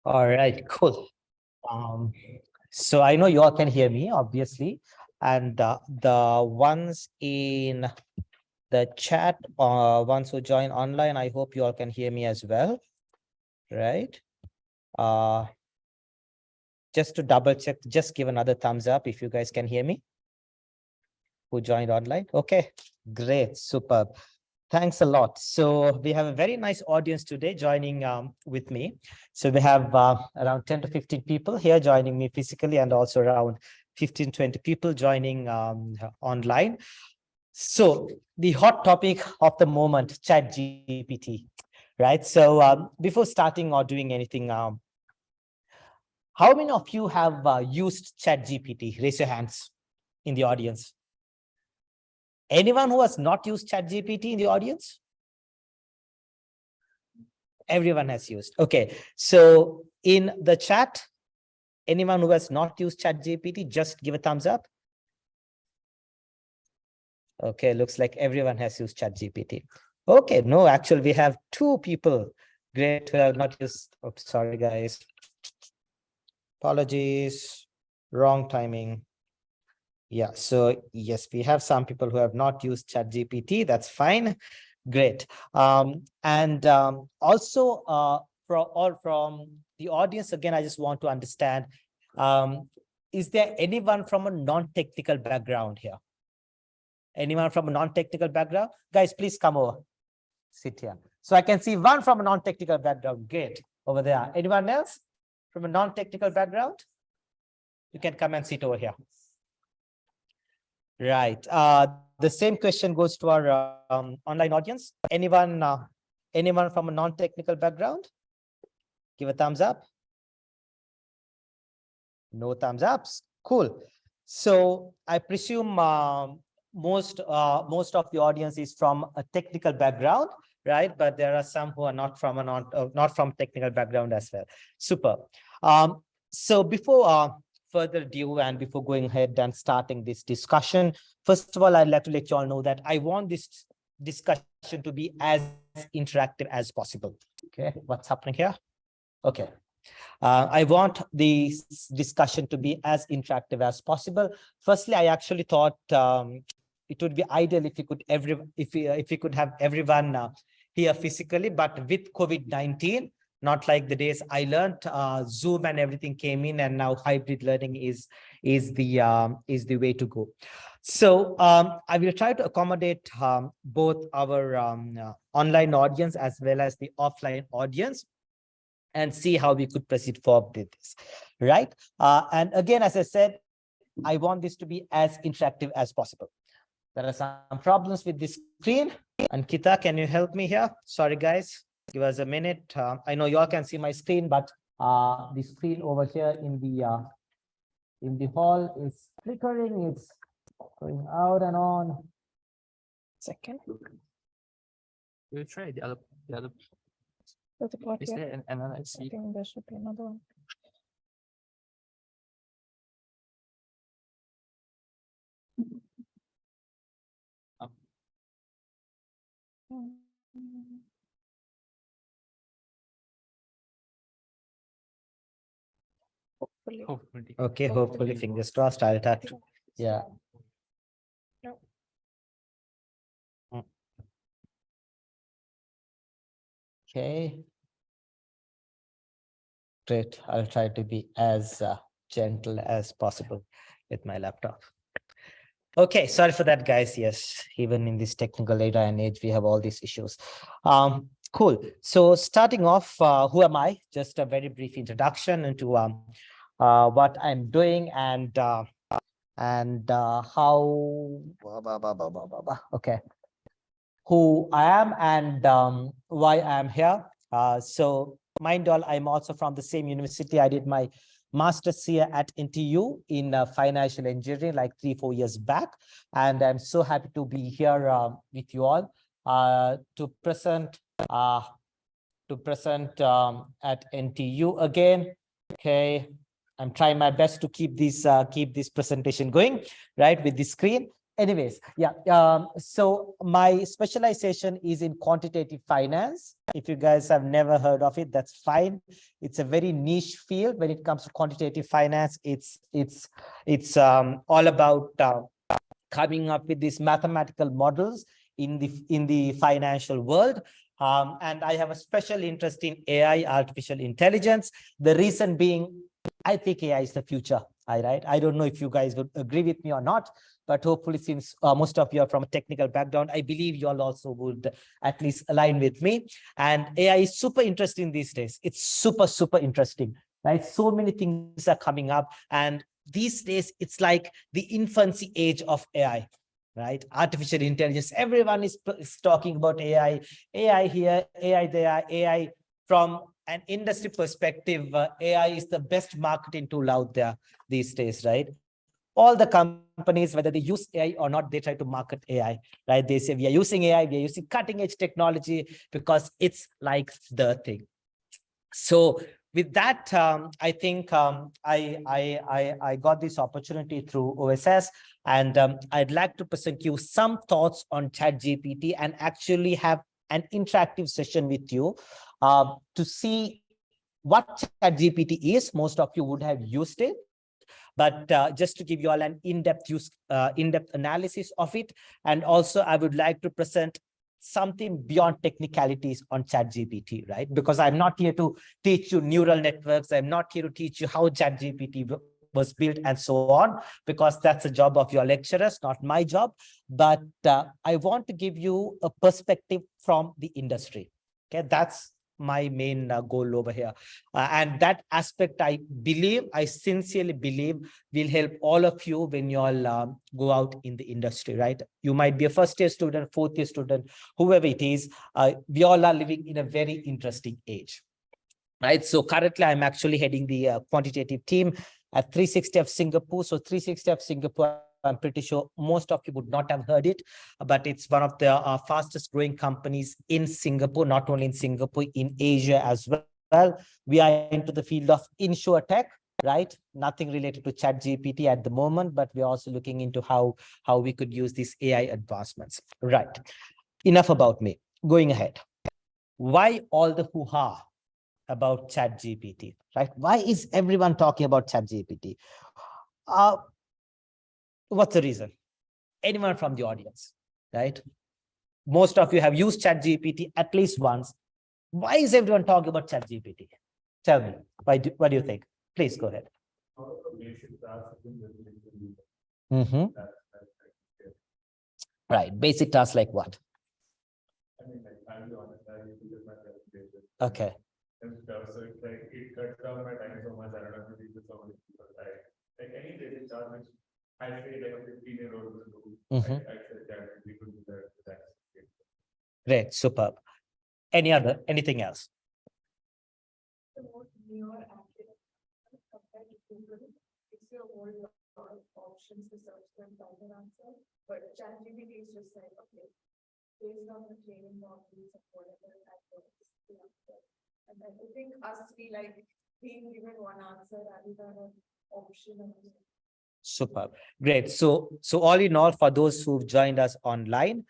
All right, cool. So I know you all can hear me, obviously, and the ones in the chat, ones who join online, I hope you all can hear me as well, right? Uh, just to double check, just give another thumbs up if you guys can hear me, who joined online. Okay, great, superb. Thanks a lot. So we have a very nice audience today joining with me. So we have around 10 to 15 people here joining me physically, and also around 15, 20 people joining online. So the hot topic of the moment, ChatGPT, right? So before starting or doing anything, how many of you have used ChatGPT? Raise your hands in the audience. Anyone who has not used ChatGPT in the audience? Everyone has used. Okay, so in the chat, anyone who has not used ChatGPT, just give a thumbs up. Okay, looks like everyone has used ChatGPT. Okay, no, actually, we have two people. Great, who have not used. Oh, sorry, guys. Apologies. Wrong timing. Yeah, so yes, we have some people who have not used ChatGPT. That's fine. Great. And also from the audience, again, I just want to understand, is there anyone from a non-technical background here? Anyone from a non-technical background? Guys, please come over. Sit here. So I can see one from a non-technical background. Great. Over there. Anyone else from a non-technical background? You can come and sit over here. Right. The same question goes to our online audience. Anyone from a non-technical background? Give a thumbs up. No thumbs ups. Cool. So I presume most of the audience is from a technical background, right? But there are some who are not from technical background as well. Super. So before further ado, and before going ahead and starting this discussion, first of all, I'd like to let you all know that I want this discussion to be as interactive as possible. Okay, what's happening here? Okay. I want the discussion to be as interactive as possible. Firstly, I actually thought it would be ideal if we could have everyone here physically, but with COVID-19, not like the days I learned, Zoom and everything came in, and now hybrid learning is the way to go. So I will try to accommodate both our online audience as well as the offline audience, and see how we could proceed forward with this, right? And again, as I said, I want this to be as interactive as possible. There are some problems with this screen. Ankita, can you help me here? Sorry, guys, give us a minute. I know you all can see my screen, but the screen over here in the hall is flickering. It's going out and on. Second. We'll try the other. Is there another seat? I think there should be another one. Hopefully. Okay, hopefully, fingers crossed. I'll try to. Yeah. No. Okay. Great. I'll try to be as gentle as possible with my laptop. Okay, sorry for that, guys. Yes, even in this technical era and age, we have all these issues. Cool. So starting off, who am I? Just a very brief introduction into what I'm doing and how. Okay, who I am and why I'm here. So mind all, I'm also from the same university. I did my master's here at NTU in financial engineering like 3-4 years back, and I'm so happy to be here with you all to present at NTU again. Okay, I'm trying my best to keep this presentation going right with the screen. Anyways, yeah. So my specialization is in quantitative finance. If you guys have never heard of it, that's fine. It's a very niche field when it comes to quantitative finance. It's all about coming up with these mathematical models in the financial world. And I have a special interest in AI, artificial intelligence. The reason being, I think AI is the future. I don't know if you guys would agree with me or not, but hopefully, since most of you are from a technical background, I believe you all also would at least align with me. And AI is super interesting these days. It's super, super interesting, right? So many things are coming up, and these days it's like the infancy age of AI, right? Artificial intelligence. Everyone is talking about AI here, AI there, AI. From an industry perspective, AI is the best marketing tool out there these days, right? All the companies, whether they use AI or not, they try to market AI, right? They say we are using AI, we are using cutting edge technology because it's like the thing. So with that, I think I got this opportunity through OSS, and I'd like to present you some thoughts on ChatGPT and actually have an interactive session with you to see what ChatGPT is. Most of you would have used it, but just to give you all an in-depth analysis of it. And also, I would like to present something beyond technicalities on ChatGPT, right? Because I'm not here to teach you neural networks. I'm not here to teach you how ChatGPT was built and so on, because that's the job of your lecturers, not my job. But I want to give you a perspective from the industry. Okay, that's my main goal over here. And that aspect, I sincerely believe will help all of you when you all go out in the industry, right? You might be a first year student, fourth year student, whoever it is. We all are living in a very interesting age, right? So currently I'm actually heading the quantitative team at 360F Singapore. So 360F Singapore, I'm pretty sure most of you would not have heard it, but it's one of the fastest growing companies in Singapore, not only in Singapore, in Asia as well. We are into the field of insurtech, right? Nothing related to ChatGPT at the moment, but we're also looking into how we could use these AI advancements, right? Enough about me. Going ahead. Why all the hoo-ha about ChatGPT, right? Why is everyone talking about ChatGPT? What's the reason? Anyone from the audience, right? Most of you have used ChatGPT at least once. Why is everyone talking about ChatGPT? Tell me, what do you think? Please go ahead. Mm-hmm. Right, basic tasks like what? Okay. So it's like it cuts down my time so much. I don't have to teach so many people. Like any basic task which I say like a 15-year-old will do. I said that we could do that. Great, superb. Anything else? Options to search them find an answer, but ChatGPT is just like, okay, based on the training models of whatever that works, the answer. And then I think us be like being given one answer rather than an option. Superb. Great. So all in all, for those who've joined us online,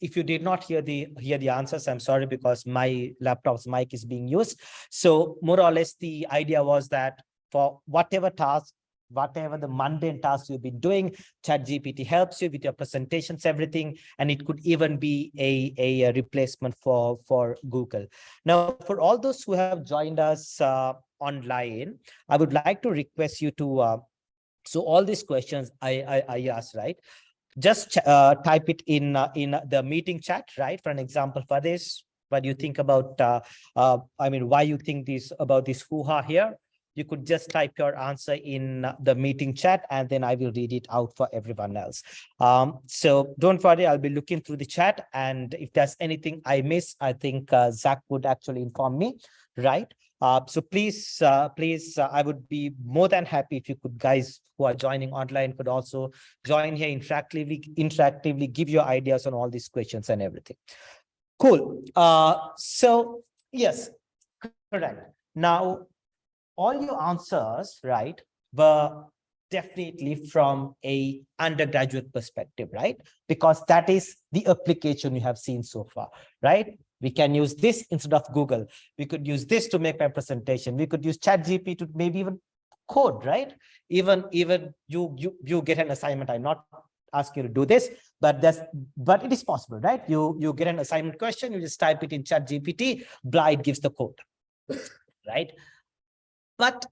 if you did not hear the answers, I'm sorry, because my laptop's mic is being used. So more or less, the idea was that for whatever task, whatever the mundane tasks you've been doing, ChatGPT helps you with your presentations, everything, and it could even be a replacement for Google. Now, for all those who have joined us online, I would like to request you to so all these questions I asked, right? Just type it in the meeting chat, right? For an example, for this, what do you think about? I mean, why you think about this hoo-ha here? You could just type your answer in the meeting chat, and then I will read it out for everyone else. So don't worry, I'll be looking through the chat, and if there's anything I miss, I think Zach would actually inform me, right? So please, I would be more than happy if you could, guys who are joining online, could also join here interactively give your ideas on all these questions and everything. Cool. So yes, correct. Now, all your answers, right, were definitely from a undergraduate perspective, right? Because that is the application you have seen so far, right? We can use this instead of Google. We could use this to make my presentation. We could use ChatGPT to maybe even code, right? Even you get an assignment. I'm not asking you to do this, but it is possible, right? You get an assignment question, you just type it in ChatGPT, blah, it gives the code, right? But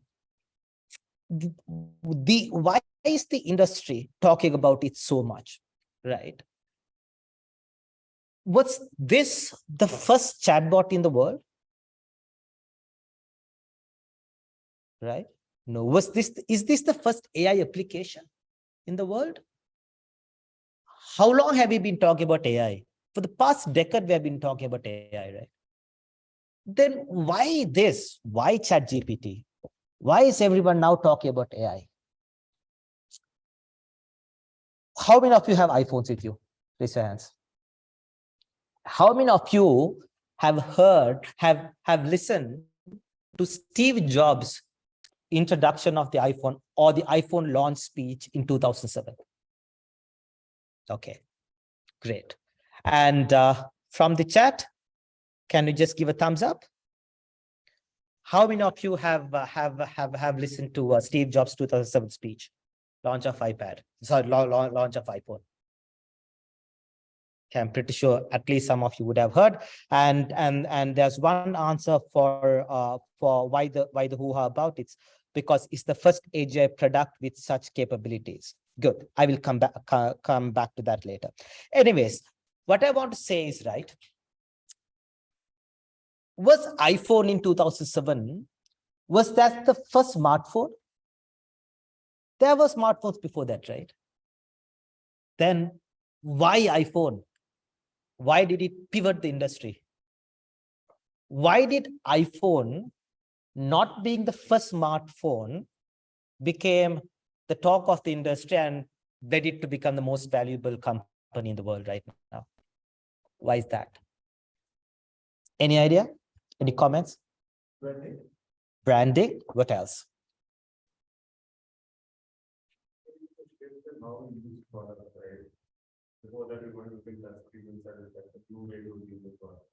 why is the industry talking about it so much, right? Was this the first chatbot in the world? Right? No. Is this the first AI application in the world? How long have we been talking about AI? For the past decade, we have been talking about AI, right? Then why this? Why ChatGPT? Why is everyone now talking about AI? How many of you have iPhones with you? Raise your hands. How many of you have listened to Steve Jobs' introduction of the iPhone or the iPhone launch speech in 2007? Okay, great. And from the chat, can you just give a thumbs up? How many of you have listened to Steve Jobs' 2007 speech, launch of iPad? Sorry, launch of iPhone. Okay, I'm pretty sure at least some of you would have heard. And there's one answer for why the hoo-ha about it, because it's the first AGI product with such capabilities. Good. I will come back to that later. Anyways, what I want to say is, right, was iPhone in 2007, was that the first smartphone? There were smartphones before that, right? Then why iPhone? Why did it pivot the industry? Why did iPhone, not being the first smartphone, became the talk of the industry and led it to become the most valuable company in the world right now? Why is that? Any idea? Any comments? Branding. Branding. What else? How we use product, right? Before that, we want to build that experience and that's a new way to use the product.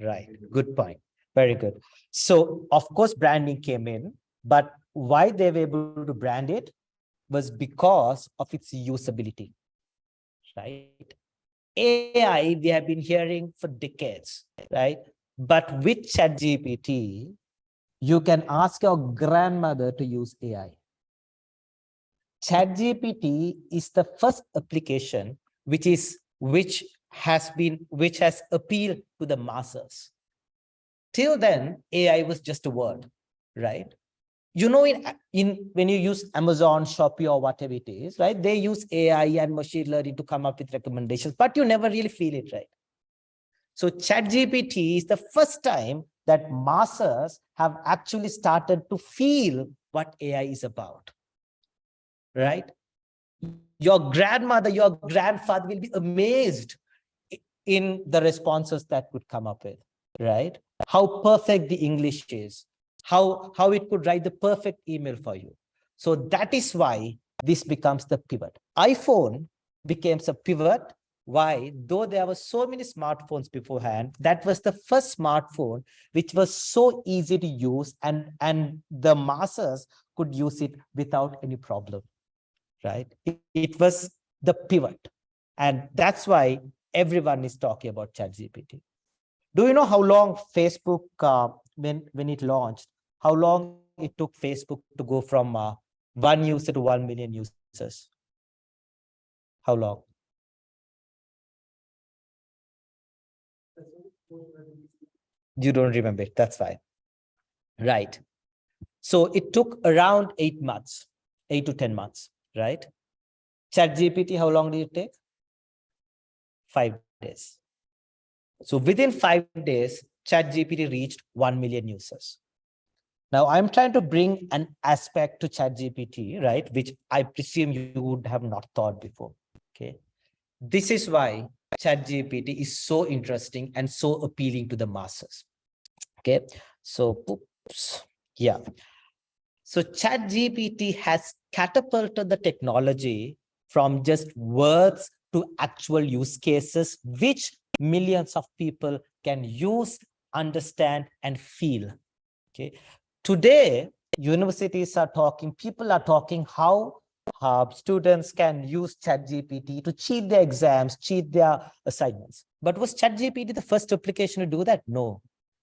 Right. Good point. Very good. So, of course, branding came in, but why they were able to brand it was because of its usability, right? AI, we have been hearing for decades, right? But with ChatGPT, you can ask your grandmother to use AI. ChatGPT is the first application which has appealed to the masses. Till then, AI was just a word, right? You know, when you use Amazon, Shopee, or whatever it is, right? They use AI and machine learning to come up with recommendations, but you never really feel it, right? So ChatGPT is the first time that masses have actually started to feel what AI is about, right? Your grandmother, your grandfather will be amazed in the responses that would come up with, right? How perfect the English is, how it could write the perfect email for you. So that is why this becomes the pivot. iPhone becomes a pivot. Why? Though there were so many smartphones beforehand, that was the first smartphone which was so easy to use, and the masses could use it without any problem, right? It was the pivot. And that's why everyone is talking about ChatGPT. Do you know how long Facebook, when it launched, how long it took Facebook to go from 1 user to 1 million users? How long? You don't remember it. That's fine. Right. So it took around 8 months, 8 to 10 months, right? ChatGPT, how long did it take? 5 days. So within 5 days, ChatGPT reached 1 million users. Now I'm trying to bring an aspect to ChatGPT, right? Which I presume you would have not thought before. Okay. This is why ChatGPT is so interesting and so appealing to the masses. Okay. So, oops, yeah. So ChatGPT has catapulted the technology from just words to actual use cases, which millions of people can use, understand, and feel. Okay. Today, universities are talking, people are talking how students can use ChatGPT to cheat their exams, cheat their assignments. But was ChatGPT the first application to do that? No,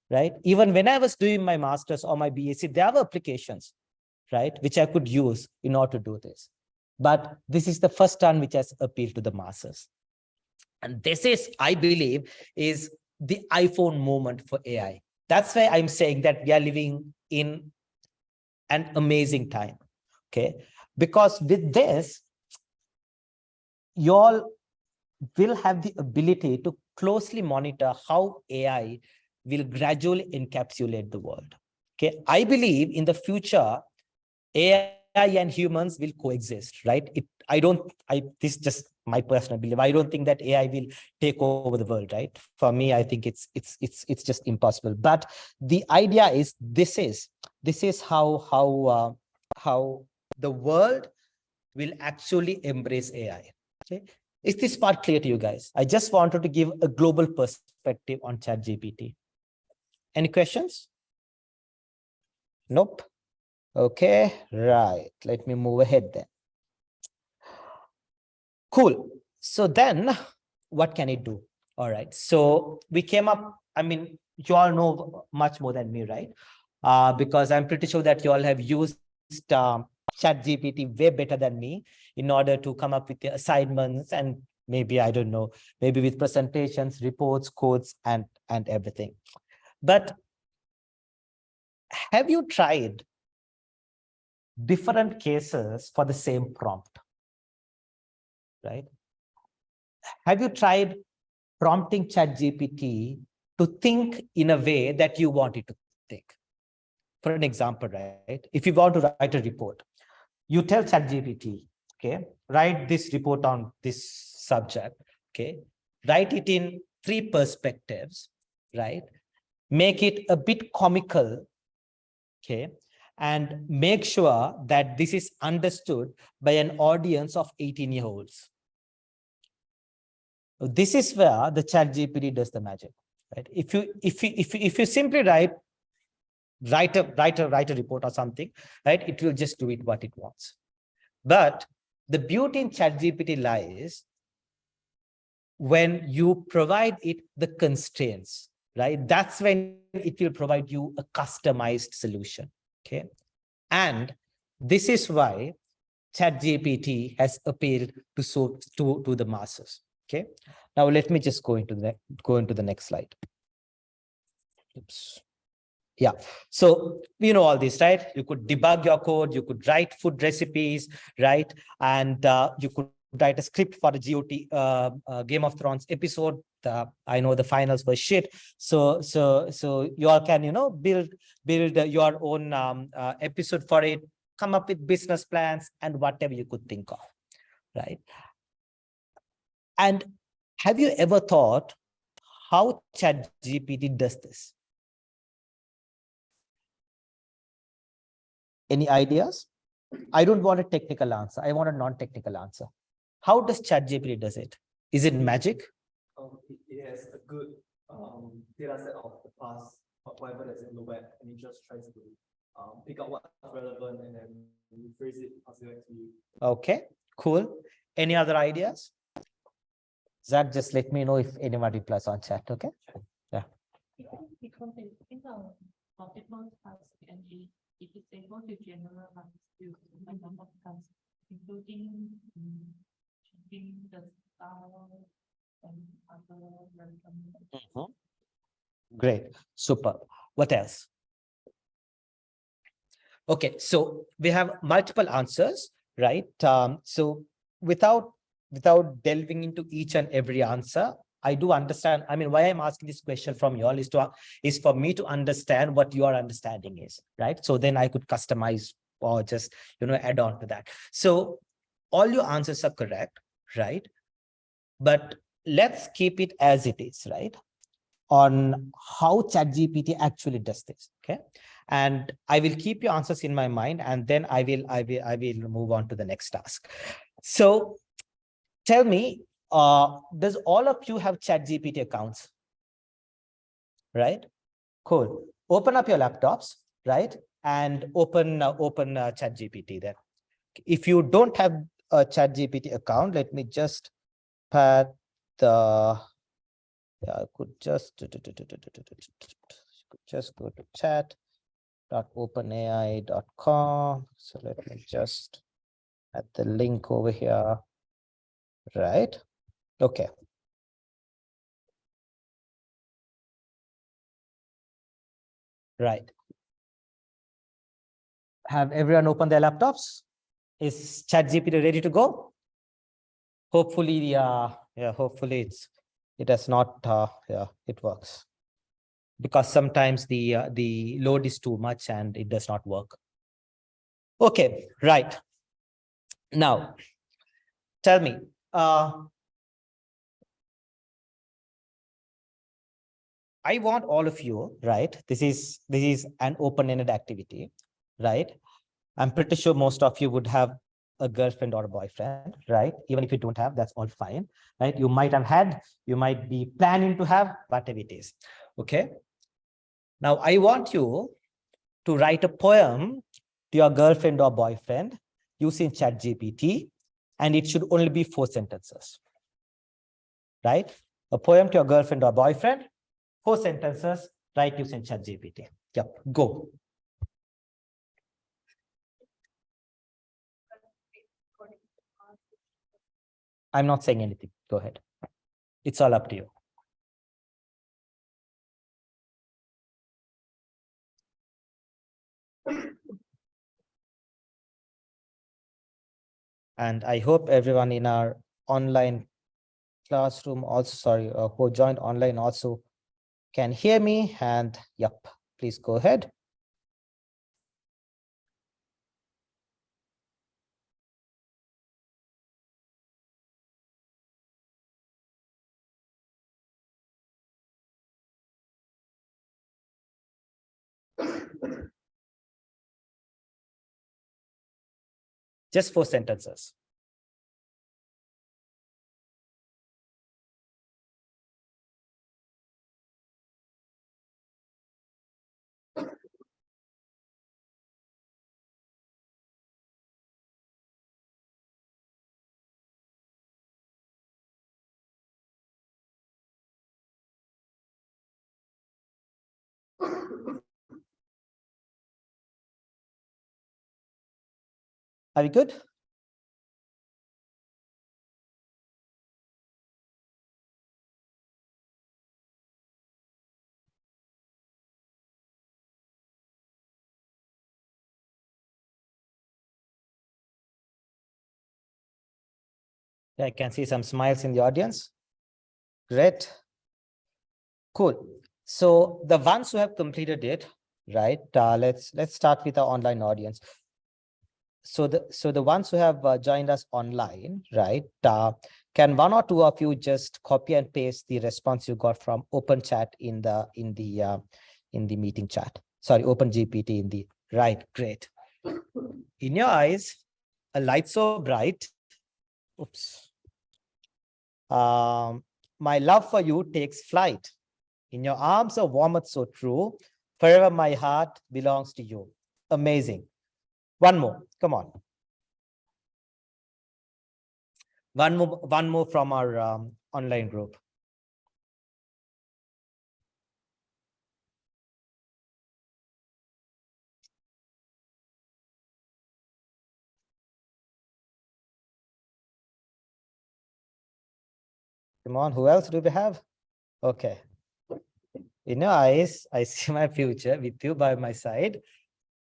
right? Even when I was doing my master's or my BSc, there were applications, right, which I could use in order to do this. But this is the first one which has appealed to the masses. And this is, I believe, is the iPhone moment for AI. That's why I'm saying that we are living in an amazing time. Okay. Because with this, you all will have the ability to closely monitor how AI will gradually encapsulate the world. Okay. I believe in the future, AI and humans will coexist, right? This is just my personal belief. I don't think that AI will take over the world, right? For me, I think it's just impossible. But the idea is this is how the world will actually embrace AI. Okay, is this part clear to you guys? I just wanted to give a global perspective on ChatGPT. Any questions? Nope. Okay, right. Let me move ahead then. Cool. So then what can it do? All right. So we came up, I mean, you all know much more than me, right? Because I'm pretty sure that you all have used ChatGPT way better than me in order to come up with the assignments and maybe, I don't know, maybe with presentations, reports, codes, and everything. But have you tried different cases for the same prompt, right? Have you tried prompting ChatGPT to think in a way that you want it to think? For an example, right? If you want to write a report, you tell ChatGPT, okay, write this report on this subject, okay, write it in 3 perspectives, right? Make it a bit comical, okay, and make sure that this is understood by an audience of 18-year-olds. This is where the ChatGPT does the magic, right? If you simply write a report or something, right, it will just do it what it wants. But the beauty in ChatGPT lies when you provide it the constraints, right? That's when it will provide you a customized solution. Okay, and this is why ChatGPT has appealed to the masses. Okay, now let me just go into the next slide. Oops. Yeah, so we know all this, right? You could debug your code, you could write food recipes, right? And you could write a script for the GOT Game of Thrones episode. I know the finals were shit, so you all can, you know, build your own episode for it, come up with business plans and whatever you could think of, right? And have you ever thought how ChatGPT does this? Any ideas? I don't want a technical answer. I want a non-technical answer. How does ChatGPT does it? Is it magic? It has a good data set of the past, whatever that's in the web, and it just tries to pick out what's relevant and then rephrase it, pass it back to you. Okay, cool. Any other ideas? Zach, just let me know if anyone replies on chat, okay? Yeah. Because I think multiple tasks and it is able to generalize to a number of tasks, including checking the style and other relevant. Great, super. What else? Okay, so we have multiple answers, right? So without delving into each and every answer, I do understand. I mean, why I'm asking this question from you all is for me to understand what your understanding is, right? So then I could customize or just, you know, add on to that. So all your answers are correct, right? But let's keep it as it is, right? On how ChatGPT actually does this, okay? and I will keep your answers in my mind, and then I will move on to the next task. So tell me, does all of you have ChatGPT accounts? Right? Cool. Open up your laptops, right? And open ChatGPT there. If you don't have a ChatGPT account, let me just pad the, yeah, I could just go to chat.openai.com. So let me just add the link over here, right? Okay. Right. Have everyone opened their laptops? Is ChatGPT ready to go? Hopefully, yeah, hopefully it does not, yeah, it works. Because sometimes the load is too much and it does not work. Okay, right. Now, tell me, I want all of you, right? This is an open-ended activity, right? I'm pretty sure most of you would have a girlfriend or a boyfriend, right? Even if you don't have, that's all fine, right? You might have had, you might be planning to have, whatever it is, okay? Now, I want you to write a poem to your girlfriend or boyfriend using ChatGPT, and it should only be 4 sentences, right? A poem to your girlfriend or boyfriend, 4 sentences, write using ChatGPT. Yep, go. I'm not saying anything. Go ahead. It's all up to you. And I hope everyone in our online classroom also, sorry, who joined online also can hear me. And yep, please go ahead. Just 4 sentences. Are we good? Yeah, I can see some smiles in the audience. Great. Cool. So the ones who have completed it, right? Let's start with our online audience. So the ones who have joined us online, right? Can one or two of you just copy and paste the response you got from Open Chat in the meeting chat? Sorry, Open GPT in the right. Great. In your eyes, a light so bright. Oops. My love for you takes flight. In your arms, a warmth so true. Forever my heart belongs to you. Amazing. One more. Come on. One more from our online group. Come on, who else do we have? Okay. In your eyes, I see my future with you by my side.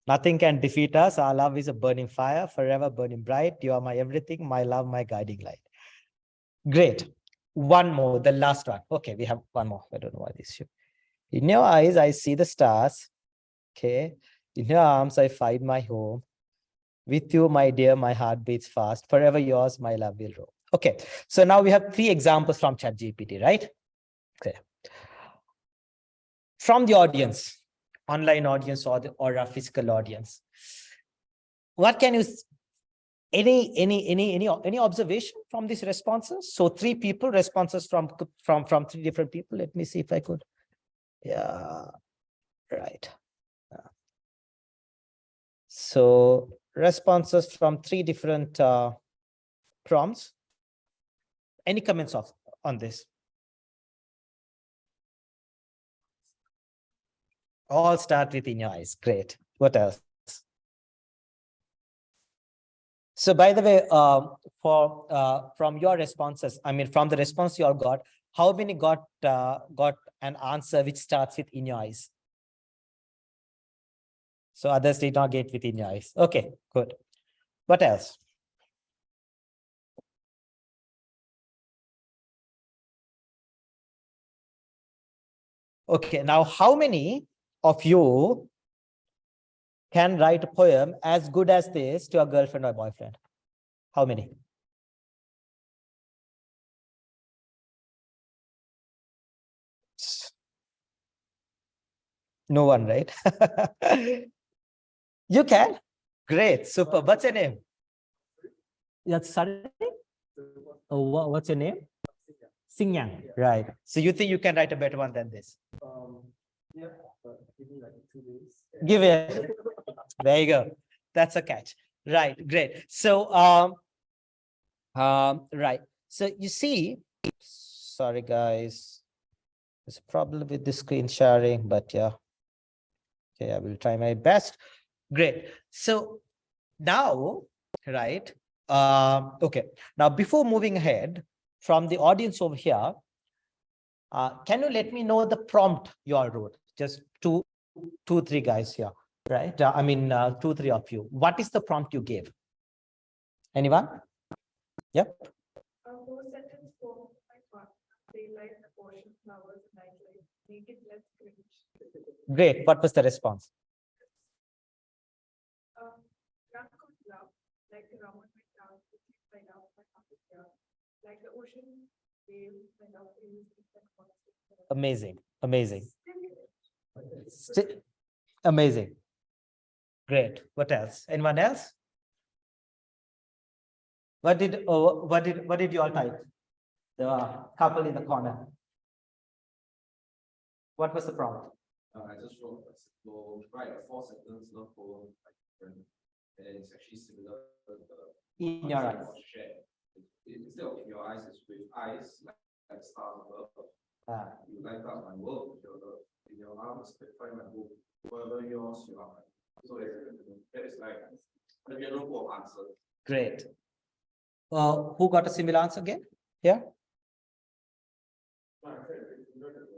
Nothing can defeat us. Our love is a burning fire, forever burning bright. You are my everything, my love, my guiding light. Great. One more, the last one. Okay, we have one more. I don't know why this should. In your eyes, I see the stars. Okay. In your arms, I find my home. With you, my dear, my heart beats fast. Forever yours, my love will roam. Okay. So now we have 3 examples from ChatGPT, right? Okay. From the audience, online audience or a physical audience. What can you any observation from these responses? So 3 people responses from 3 different people. Let me see if I could. Yeah, right. So responses from 3 different prompts. Any comments on this? All start with in your eyes. Great. What else? So by the way, from your responses, I mean, from the response you all got, how many got an answer which starts with in your eyes? So others did not get within your eyes. Okay, good. What else? Okay, now how many of you can write a poem as good as this to a girlfriend or boyfriend? How many? No one, right? You can? Great, super. What's your name? Yeah, sorry? Oh, what's your name? Singyang, right. So you think you can write a better one than this? Yeah, but give me like 2 days. Give it. There you go. That's a catch. Right, great. So, right. So you see, sorry guys, there's a problem with the screen sharing, but yeah. Okay, I will try my best. Great. So now, right. Okay. Now, before moving ahead from the audience over here, can you let me know the prompt you all wrote? Just two, 3 guys here, right? I mean, 2, 3 of you. What is the prompt you gave? Anyone? Yep. A 4-sentence poem by quant. They like the ocean flowers and nightlight. Make it less cringe. Great. What was the response? Drunk on love, like the round went down, by now, by half a year. Like the ocean wave, when love is Amazing. Amazing. Amazing. Great. What else? Anyone else? What did you all type? The couple in the corner. What was the prompt? I just wrote a simple, write a 4-sentence love poem, and it's actually similar to the In your eyes. share. Instead of in your eyes, it's with eyes like stars above. You light up my world with your love. In your arms, I find my home. Wherever yours, you are. So that is like a general form answer. Great. Who got a similar answer again? Yeah.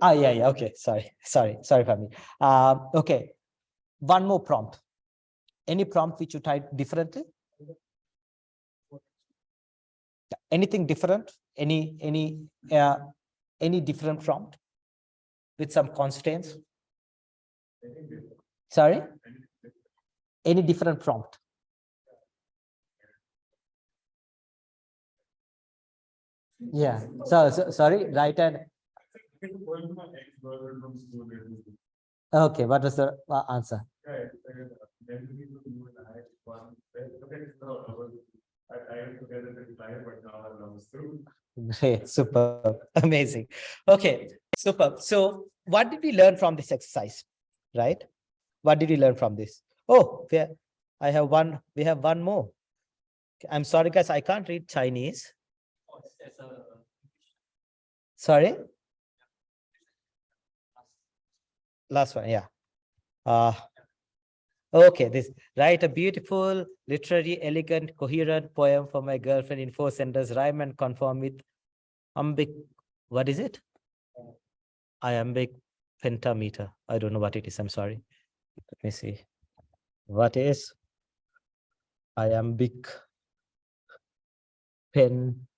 Yeah. Okay. Sorry, Fahmi. Okay. One more prompt. Any prompt which you type differently? Anything different? Any different prompt with some constraints? Sorry? Any different prompt? Yeah. So sorry, right hand. Okay, what was the answer? Great, super, amazing. Okay, super. So what did we learn from this exercise, right? What did we learn from this? Oh, we have one more. I'm sorry, guys, I can't read Chinese. Sorry? Last one, yeah. Okay, this write a beautiful, literary, elegant, coherent poem for my girlfriend in 4 sentences, rhyme and conform with iambic. What is it? Iambic pentameter. I don't know what it is. I'm sorry. Let me see. What is iambic pentameter?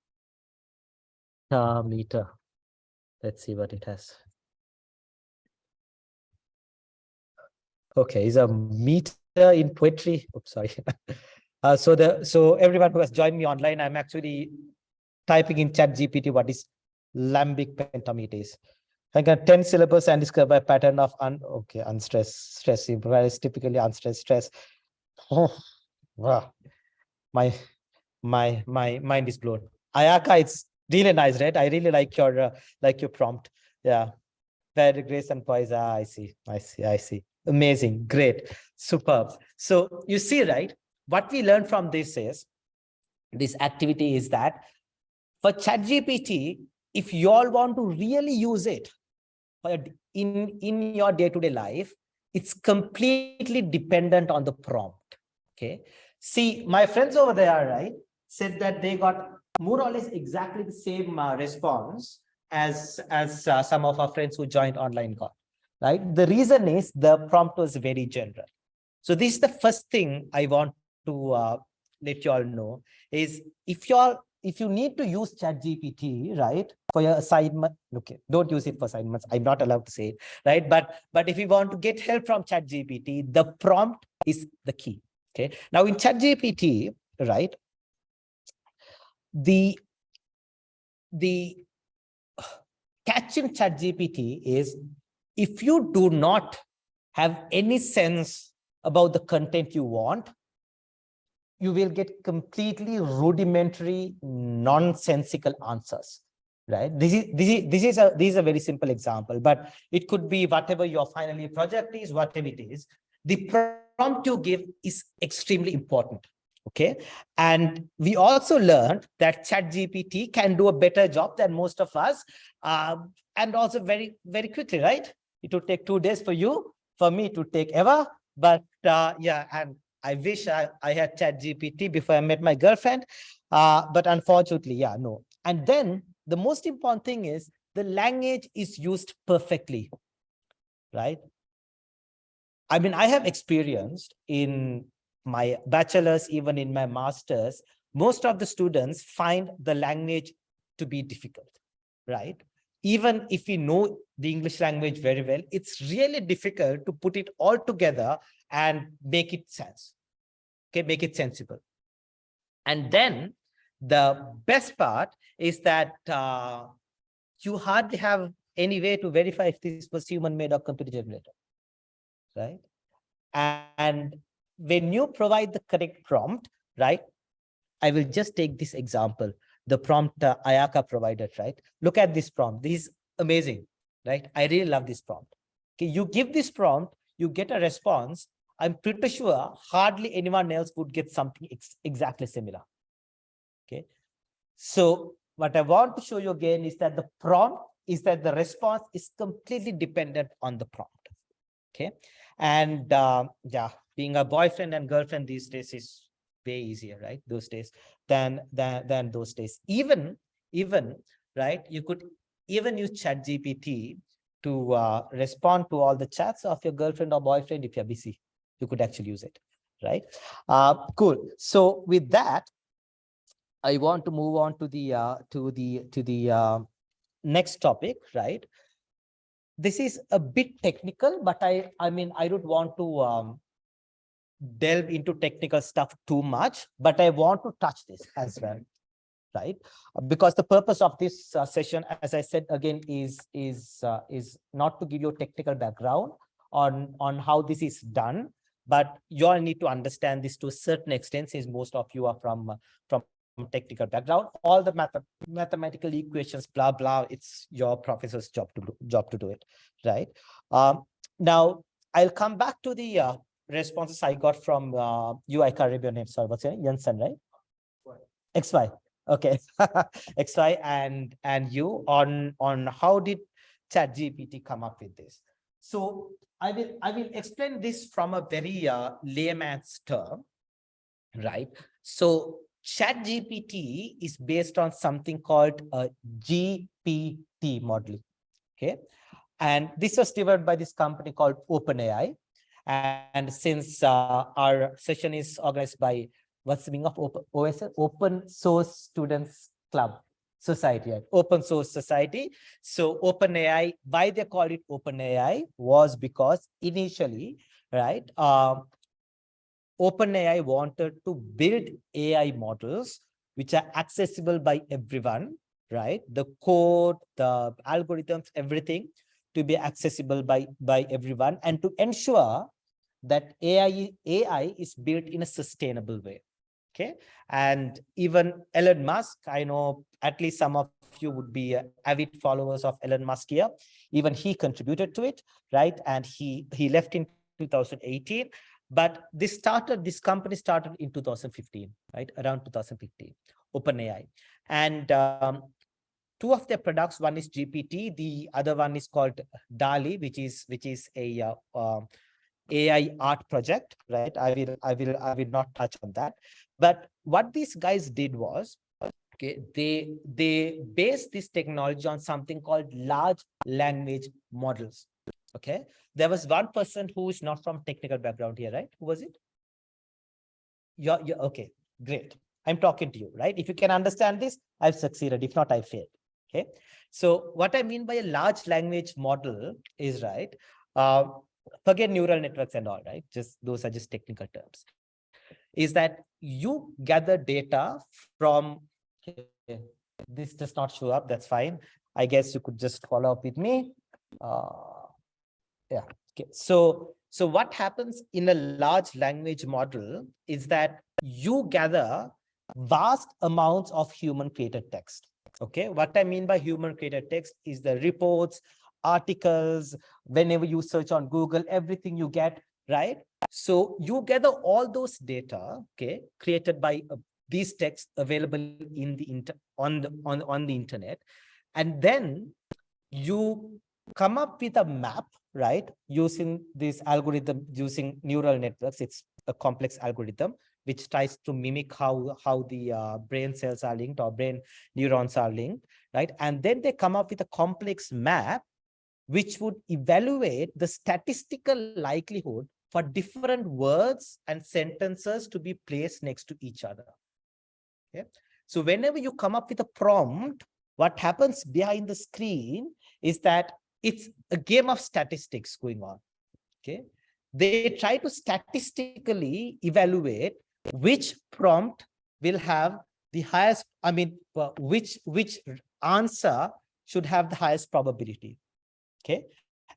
Let's see what it has. Okay, is a meter in poetry. Oops, sorry. So everyone who has joined me online, I'm actually typing in ChatGPT what is iambic pentameter is. I got 10 syllables and describe by pattern of unstressed, stress, whereas typically unstressed stress. Oh, wow. My mind is blown. Ayaka, it's really nice, right? I really like your prompt. Yeah. Very grace and poise. I see. Amazing. Great. Superb. So you see, right? What we learned from this activity is that for ChatGPT, if you all want to really use it in your day-to-day life, it's completely dependent on the prompt. Okay. See, my friends over there, right, said that they got more or less exactly the same response as some of our friends who joined online got. Right. The reason is the prompt was very general. So this is the first thing I want to let you all know is if you need to use ChatGPT, right, for your assignment, okay, don't use it for assignments. I'm not allowed to say it, right? But if you want to get help from ChatGPT, the prompt is the key. Okay. Now in ChatGPT, right, the catch in ChatGPT is if you do not have any sense about the content you want, you will get completely rudimentary, nonsensical answers. Right? This is a very simple example, but it could be whatever your final year project is, whatever it is. The prompt you give is extremely important. Okay, and we also learned that ChatGPT can do a better job than most of us, and also very quickly. Right? It would take 2 days for you, for me to take ever. But yeah, and I wish I had ChatGPT before I met my girlfriend, but unfortunately, yeah, no. And then the most important thing is the language is used perfectly, right? I mean, I have experienced in my bachelor's, even in my master's, most of the students find the language to be difficult, right? Even if we know the English language very well, it's really difficult to put it all together and make it sense. Okay, make it sensible. And then the best part is that you hardly have any way to verify if this was human made or computer generated, right? And when you provide the correct prompt, right? I will just take this example, the prompt Ayaka provided, right? Look at this prompt. This is amazing, right? I really love this prompt. Okay, you give this prompt, you get a response. I'm pretty sure hardly anyone else would get something exactly similar. Okay. So what I want to show you again is that the prompt is that the response is completely dependent on the prompt. Okay. And yeah, being a boyfriend and girlfriend these days is way easier, right? Those days than those days. Even right, you could even use ChatGPT to respond to all the chats of your girlfriend or boyfriend. If you're busy, you could actually use it, right? Cool. So with that, I want to move on to the next topic, right? This is a bit technical, but I mean, I don't want to delve into technical stuff too much, but I want to touch this as well, right? Because the purpose of this session, as I said again, is not to give you a technical background on how this is done, but you all need to understand this to a certain extent, since most of you are from technical background. All the mathematical equations, blah blah, it's your professor's job to do it, right? Now I'll come back to the responses I got from you. I can't remember your name. Sorry, what's your name? Jensen, right? XY. Okay. XY and you on how did ChatGPT come up with this? So I will explain this from a very layman's term, right? So ChatGPT is based on something called a GPT modeling. Okay. And this was developed by this company called OpenAI. And since our session is organized by what's the meaning of Open Source Students Club Society, right? Open Source Society. So OpenAI, why they called it OpenAI was because initially, right, OpenAI wanted to build AI models which are accessible by everyone, right? The code, the algorithms, everything to be accessible by everyone, and to ensure that AI is built in a sustainable way. Okay. And even Elon Musk, I know at least some of you would be avid followers of Elon Musk here. Even he contributed to it, right? And he left in 2018. But this company started in 2015, right? Around 2015, OpenAI. And two of their products, one is GPT, the other one is called DALI, which is a AI art project, right? I will not touch on that. But what these guys did was, okay, they based this technology on something called large language models. Okay, there was one person who is not from technical background here, right? Who was it? You're okay, great. I'm talking to you, right? If you can understand this, I've succeeded. If not, I failed. Okay. So what I mean by a large language model is, right, forget neural networks and all, right? Just those are just technical terms. Is that you gather data from, okay, this does not show up, that's fine. I guess you could just follow up with me. Yeah. Okay. So what happens in a large language model is that you gather vast amounts of human created text. Okay. What I mean by human created text is the reports, articles, whenever you search on Google, everything you get, right? So you gather all those data, okay, created by these texts available in the on the internet, and then you come up with a map, right, using this algorithm, using neural networks. It's a complex algorithm which tries to mimic how the brain cells are linked, or brain neurons are linked, right? And then they come up with a complex map which would evaluate the statistical likelihood for different words and sentences to be placed next to each other. Okay. So whenever you come up with a prompt, what happens behind the screen is that it's a game of statistics going on. Okay. They try to statistically evaluate which prompt will have the highest, which answer should have the highest probability. Okay.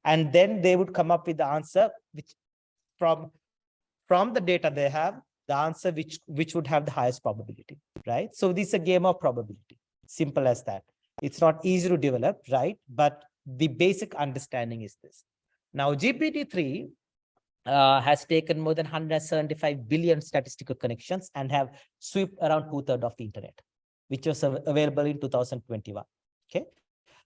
And then they would come up with the answer which from the data they have, the answer which would have the highest probability, right? So this is a game of probability. Simple as that. It's not easy to develop, right? But the basic understanding is this. Now, GPT-3 has taken more than 175 billion statistical connections and have swept around 2/3 of the internet, which was available in 2021. Okay.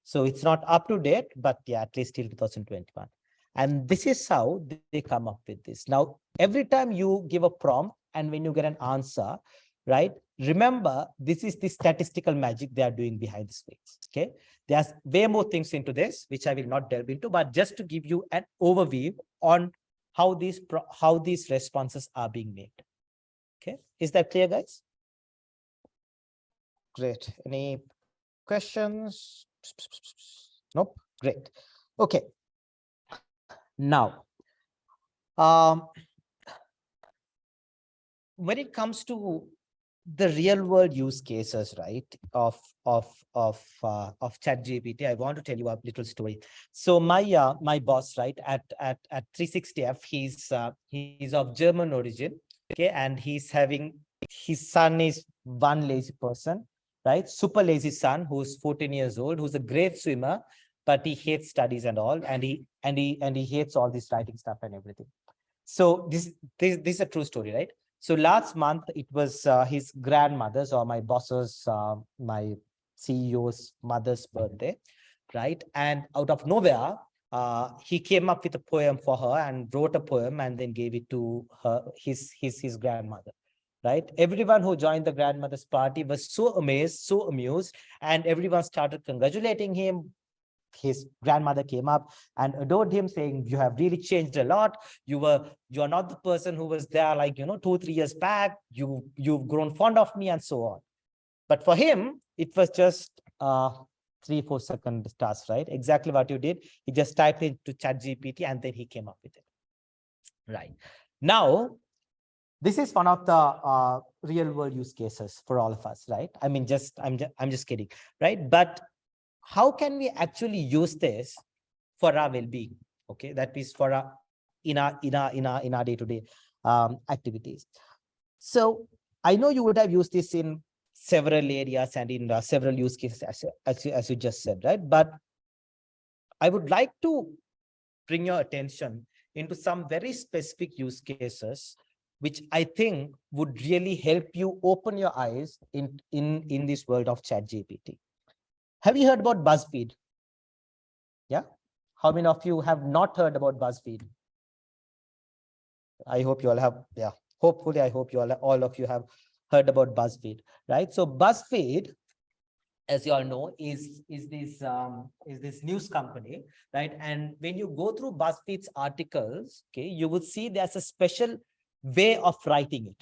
So it's not up to date, but yeah, at least till 2021. And this is how they come up with this. Now, every time you give a prompt and when you get an answer, right, remember, this is the statistical magic they are doing behind the scenes. Okay. There's way more things into this, which I will not delve into, but just to give you an overview on how these responses are being made. Okay. Is that clear, guys? Great. Any questions? Nope. Great. Okay. Now, when it comes to the real world use cases, right, of ChatGPT, I want to tell you a little story. So my boss, right, at 360F, he's of German origin, okay, and he's having, his son is one lazy person, right, super lazy son who's 14 years old, who's a great swimmer, but he hates studies and all, and he hates all this writing stuff and everything. So this is a true story, right? So last month, it was his grandmother's, or my boss's, my CEO's mother's birthday, right? And out of nowhere, he came up with a poem for her and wrote a poem and then gave it to her, his grandmother, right? Everyone who joined the grandmother's party was so amazed, so amused, and everyone started congratulating him. His grandmother came up and adored him, saying, "You have really changed a lot. You are not the person who was there, like, 2-3 years back. You've grown fond of me," and so on. But for him, it was just 3-4 second task, right? Exactly what you did. He just typed into ChatGPT and then he came up with it. Right. Now, this is one of the real world use cases for all of us, right? I mean, I'm just kidding, right? But how can we actually use this for our well-being? Okay, that is for our in our day-to-day activities. So I know you would have used this in several areas and in several use cases, as you just said, right? But I would like to bring your attention into some very specific use cases, which I think would really help you open your eyes in this world of ChatGPT. Have you heard about BuzzFeed? Yeah. How many of you have not heard about BuzzFeed? I hope you all have. Yeah. Hopefully, I hope you all of you have heard about BuzzFeed, right? So BuzzFeed, as you all know, is this news company, right? And when you go through BuzzFeed's articles, okay, you will see there's a special way of writing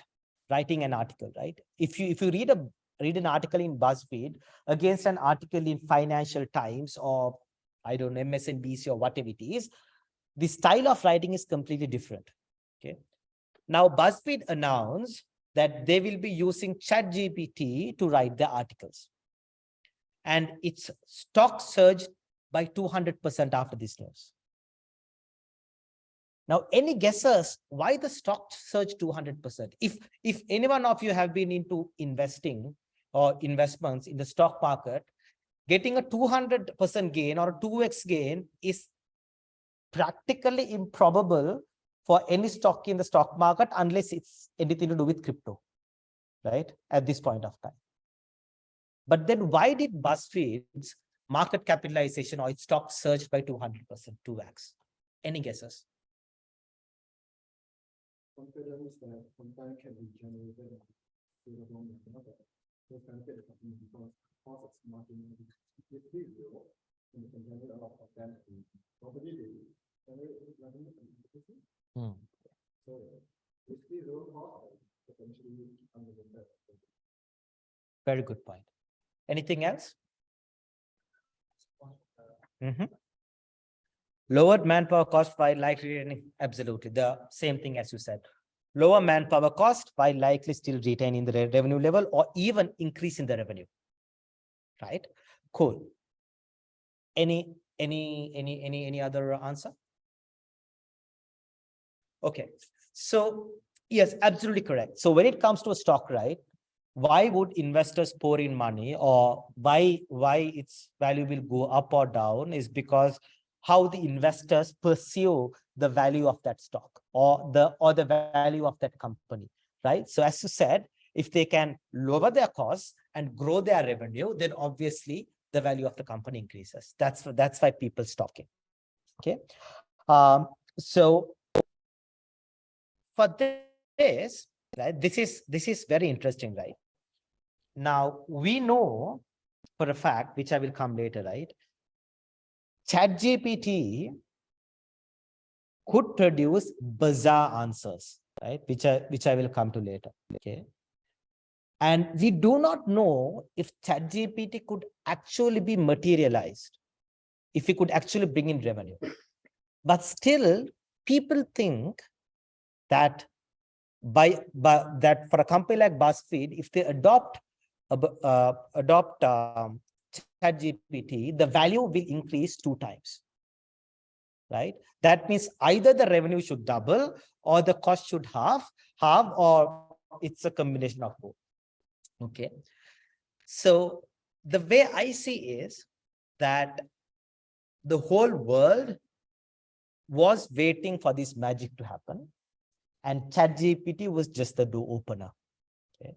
an article, right? If you read an article in BuzzFeed against an article in Financial Times or I don't know, MSNBC or whatever it is, the style of writing is completely different. Okay. Now BuzzFeed announced that they will be using ChatGPT to write their articles. And its stock surged by 200% after this news. Now, any guesses why the stock surged 200%? If any one of you have been into investing or investments in the stock market, getting a 200% gain or a 2x gain is practically improbable for any stock in the stock market unless it's anything to do with crypto, right? At this point of time. But then why did BuzzFeed's market capitalization or its stock surge by 200%, 2x? Any guesses? Confidence that content can be generated through the long run. Those benefit the company because cost of marketing is zero, and you can generate a lot of content and property to generate revenue from the business. So basically zero cost, potentially unlimited. Very good point. Anything else? Lowered manpower cost while likely retaining, absolutely the same thing as you said. Lower manpower cost while likely still retaining the revenue level or even increasing the revenue. Right? Cool. Any other answer? Okay. So yes, absolutely correct. So when it comes to a stock, right? Why would investors pour in money or why its value will go up or down is because how the investors pursue the value of that stock or the value of that company, right? So as you said, if they can lower their costs and grow their revenue, then obviously the value of the company increases. That's why people stocking. Okay. So for this, right, this is very interesting, right? Now we know for a fact, which I will come later, right? ChatGPT could produce bizarre answers, right? Which I will come to later. Okay. And we do not know if ChatGPT could actually be materialized, if it could actually bring in revenue. But still, people think that that for a company like BuzzFeed, if they adopt ChatGPT, the value will increase 2 times, right? That means either the revenue should double or the cost should halve, or it's a combination of both. Okay. So the way I see is that the whole world was waiting for this magic to happen, and ChatGPT was just the door opener. Okay.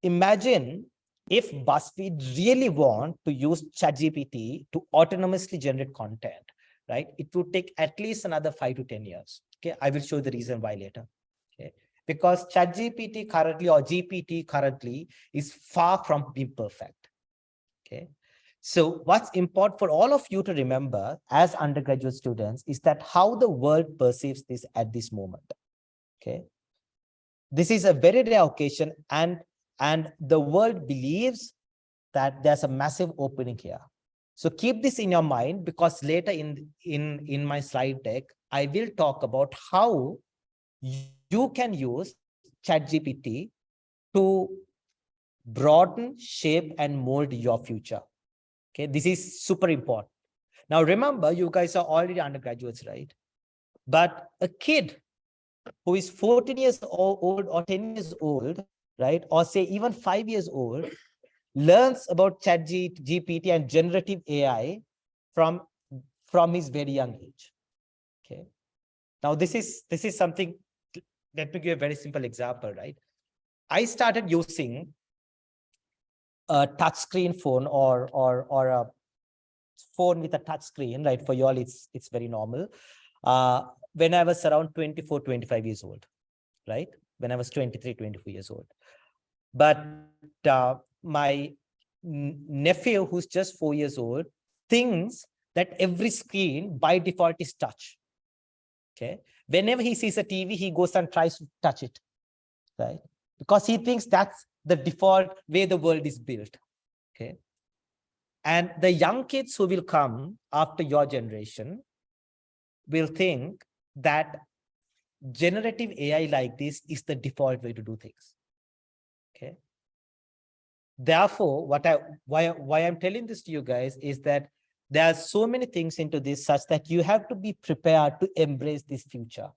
Imagine if BuzzFeed really want to use ChatGPT to autonomously generate content, right? It would take at least another 5 to 10 years. Okay, I will show the reason why later. Okay, because ChatGPT currently or GPT currently is far from being perfect. Okay, so what's important for all of you to remember as undergraduate students is that how the world perceives this at this moment. Okay, this is a very rare occasion, and the world believes that there's a massive opening here. So keep this in your mind, because later in my slide deck, I will talk about how you can use ChatGPT to broaden, shape, and mold your future. Okay, this is super important. Now, remember, you guys are already undergraduates, right? But a kid who is 14 years old or 10 years old, right? Or say even 5 years old, learns about ChatGPT and generative AI from his very young age. Okay. Now, this is something, let me give a very simple example, right? I started using a touchscreen phone or a phone with a touch screen, right? For you all, it's very normal. When I was around 24, 25 years old, right? When I was 23, 24 years old. But my nephew, who's just 4 years old, thinks that every screen by default is touch. Okay. Whenever he sees a TV, he goes and tries to touch it, right? Because he thinks that's the default way the world is built. Okay. And the young kids who will come after your generation will think that generative AI like this is the default way to do things. Okay. Therefore, why I'm telling this to you guys is that there are so many things into this such that you have to be prepared to embrace this future.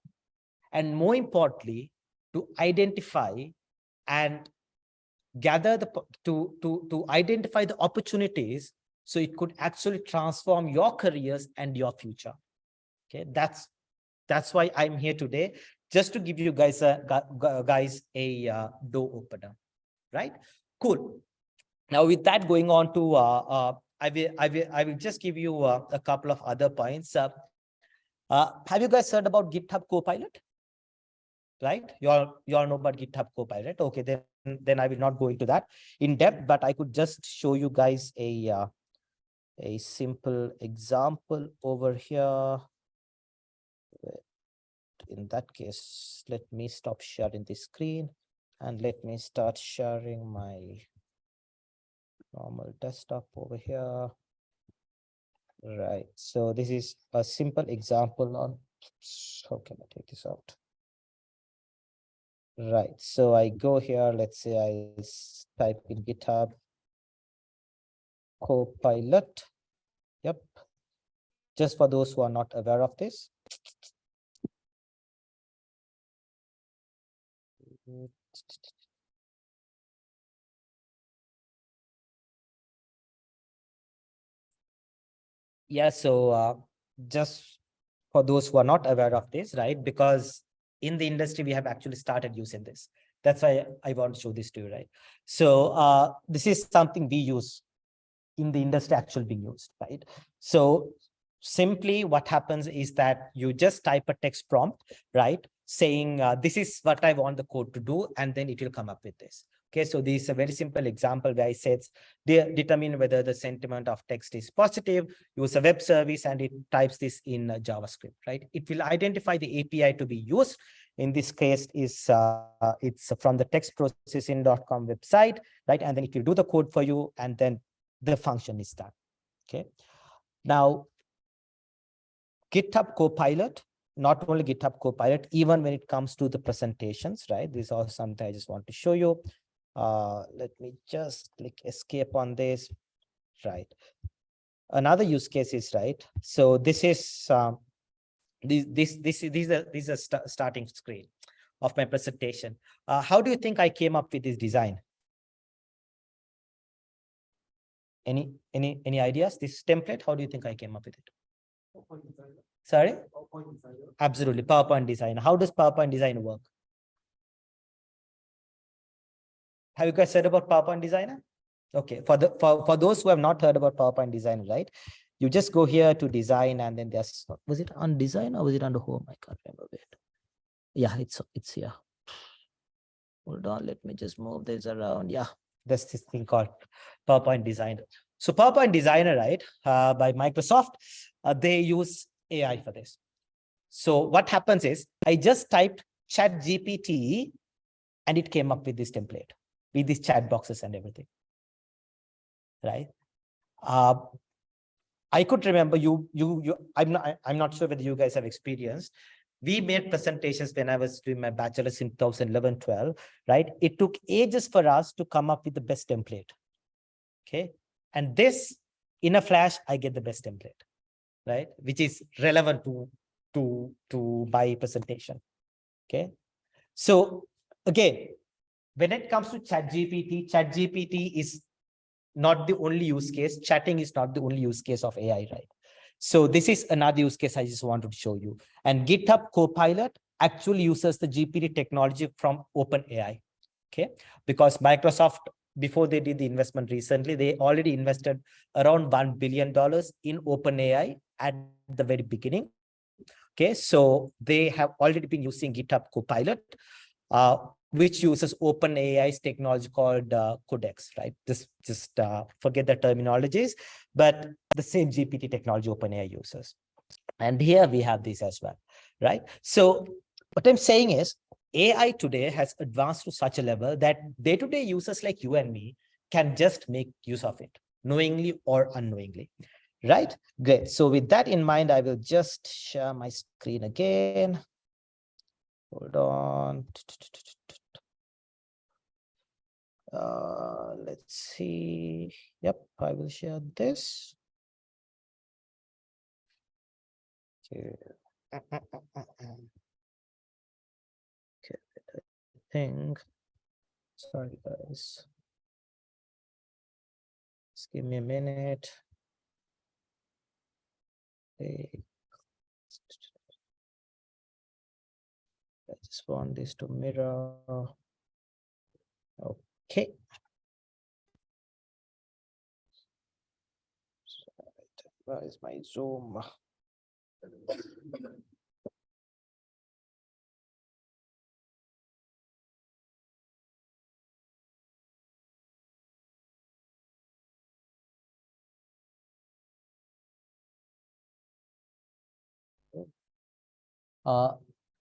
And more importantly, to identify and gather to identify the opportunities so it could actually transform your careers and your future. Okay, that's why I'm here today, just to give you guys a door opener, right? Cool. Now, with that going on to I will just give you a couple of other points. Have you guys heard about GitHub Copilot? Right? You all know about GitHub Copilot. Okay, then I will not go into that in depth, but I could just show you guys a simple example over here. In that case, let me stop sharing the screen and let me start sharing my normal desktop over here. Right. So this is a simple example on, how can I take this out? Right. So I go here, let's say I type in GitHub Copilot. Yep. Just for those who are not aware of this. Yeah, so just for those who are not aware of this, right? Because in the industry, we have actually started using this. That's why I want to show this to you, right? So this is something we use in the industry actually being used, right? So simply what happens is that you just type a text prompt, right? Saying, this is what I want the code to do, and then it will come up with this. Okay, so this is a very simple example where I said, determine whether the sentiment of text is positive, use a web service, and it types this in JavaScript, right? It will identify the API to be used. In this case, is it's from the textprocessing.com website, right? And then it will do the code for you, and then the function is done. Okay. Now, GitHub Copilot, not only GitHub Copilot, even when it comes to the presentations, right? This is also something I just want to show you. Let me just click escape on this. Right. Another use case is, right. So this is these are starting screen of my presentation. How do you think I came up with this design? Any ideas? This template, how do you think I came up with it? Sorry? Absolutely, PowerPoint design. How does PowerPoint design work? Have you guys heard about PowerPoint designer? Okay, for those who have not heard about PowerPoint designer, right? You just go here to design, and then there's, was it on design or was it under home? I can't remember it. Yeah, it's here. Hold on, let me just move this around. Yeah, there's this thing called PowerPoint designer. So PowerPoint designer, right? By Microsoft, they use AI for this. So what happens is I just typed ChatGPT and it came up with this template with these chat boxes and everything, right? I could remember I'm not sure whether you guys have experienced, we made presentations when I was doing my bachelor's in 2011-12, right? It took ages for us to come up with the best template. Okay. And this, in a flash, I get the best template, right? Which is relevant to my presentation. Okay. So again, when it comes to ChatGPT is not the only use case. Chatting is not the only use case of AI, right? So this is another use case I just wanted to show you. And GitHub Copilot actually uses the GPT technology from OpenAI. Okay, because Microsoft, before they did the investment recently, they already invested around $1 billion in OpenAI at the very beginning. Okay, so they have already been using GitHub Copilot, which uses OpenAI's technology called Codex, right? Just forget the terminologies, but the same GPT technology OpenAI uses. And here we have this as well, right? So what I'm saying is AI today has advanced to such a level that day-to-day users like you and me can just make use of it, knowingly or unknowingly, right? Great. So with that in mind, I will just share my screen again. Hold on. Let's see. Yep, I will share this. Okay. Okay, I think. Sorry, guys. Just give me a minute. Okay. I just want this to mirror. Okay. Where is my Zoom?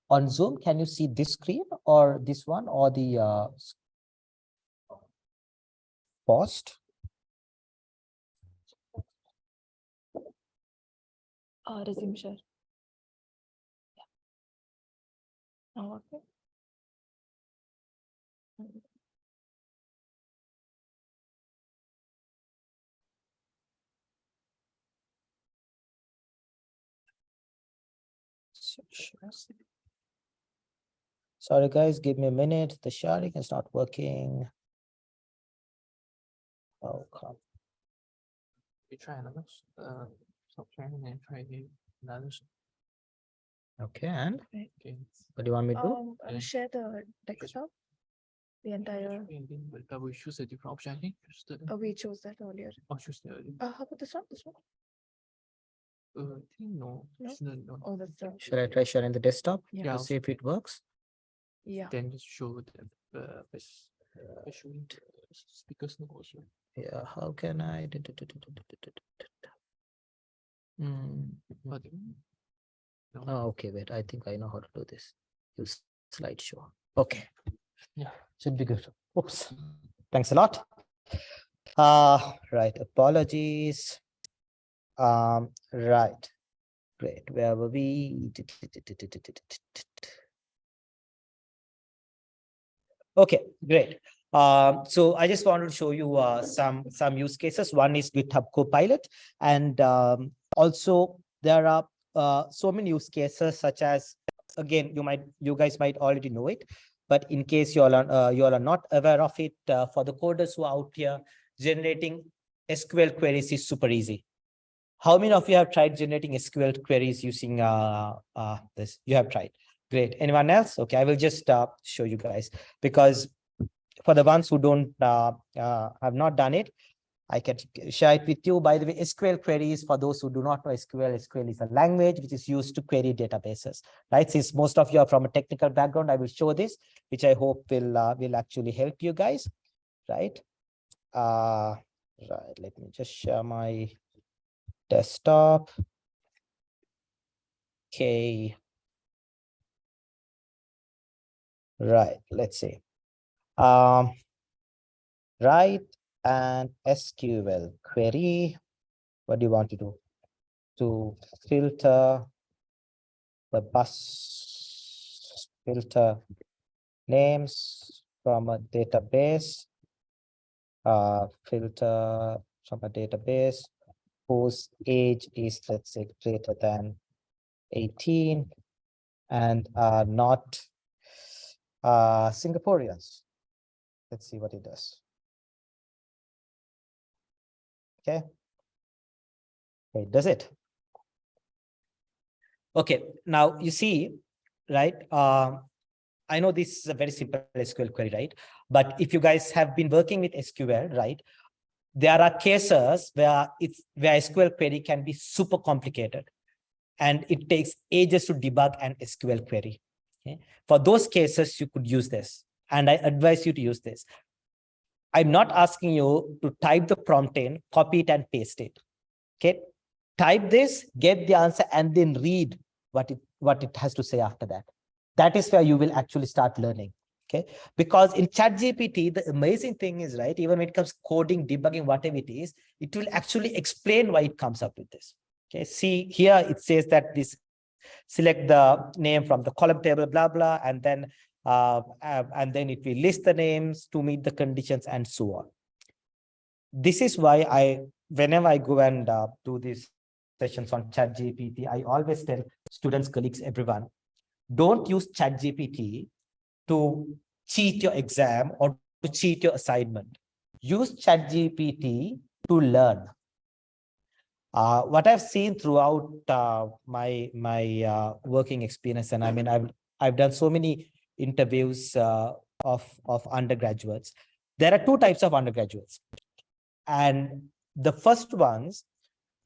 On Zoom, can you see this screen or this one or the post? Resume share. Yeah. Oh, okay. Sorry, guys, give me a minute. The sharing is not working. Oh, come. We try another stop sharing and try another. Okay, and Okay. what do you want me to do? Yeah. Share the desktop, the entire. But we choose a different option. I think We chose that earlier. choose the How about this one? This one? I think no. No? No. Oh, that's the. Should I try sharing the desktop Yeah. to see if it works? Yeah. Then just show the showing speakers no also. Yeah, how can I? But no. Oh, okay, wait, I think I know how to do this. Use slideshow. Okay. Yeah. Should be good. Oops. Thanks a lot. Right. Apologies. Right. Great. Where were we? Okay, great. So I just wanted to show you some use cases. One is GitHub Copilot, and also there are so many use cases such as, again, you guys might already know it, but in case you all are not aware of it, for the coders who are out here, generating SQL queries is super easy. How many of you have tried generating SQL queries using this? You have tried. Great. Anyone else? Okay, I will just show you guys, because for the ones who don't have not done it, I can share it with you. By the way, SQL queries, for those who do not know SQL is a language which is used to query databases, right? Since most of you are from a technical background, I will show this, which I hope will actually help you guys, right? Right. Let me just share my desktop. Okay. Right. Let's see. Write an SQL query. What do you want to do? To filter the bus filter names from a database, filter from a database whose age is, let's say, greater than 18 and are not Singaporeans. Let's see what it does. Okay. Okay, does it? Okay, now you see, right? I know this is a very simple SQL query, right? But if you guys have been working with SQL, right? There are cases where SQL query can be super complicated and it takes ages to debug an SQL query. Okay? For those cases, you could use this. And I advise you to use this. I'm not asking you to type the prompt in, copy it and paste it. Okay. Type this, get the answer, and then read what it has to say after that. That is where you will actually start learning. Okay. Because in ChatGPT, the amazing thing is, right, even when it comes coding, debugging, whatever it is, it will actually explain why it comes up with this. Okay. See here, it says that this select the name from the column table, blah, blah, and then it will list the names to meet the conditions and so on. This is why whenever I go and do these sessions on ChatGPT, I always tell students, colleagues, everyone, don't use ChatGPT to cheat your exam or to cheat your assignment. Use ChatGPT to learn. What I've seen throughout my working experience, and I mean, I've done so many interviews of undergraduates. There are two types of undergraduates. And the first ones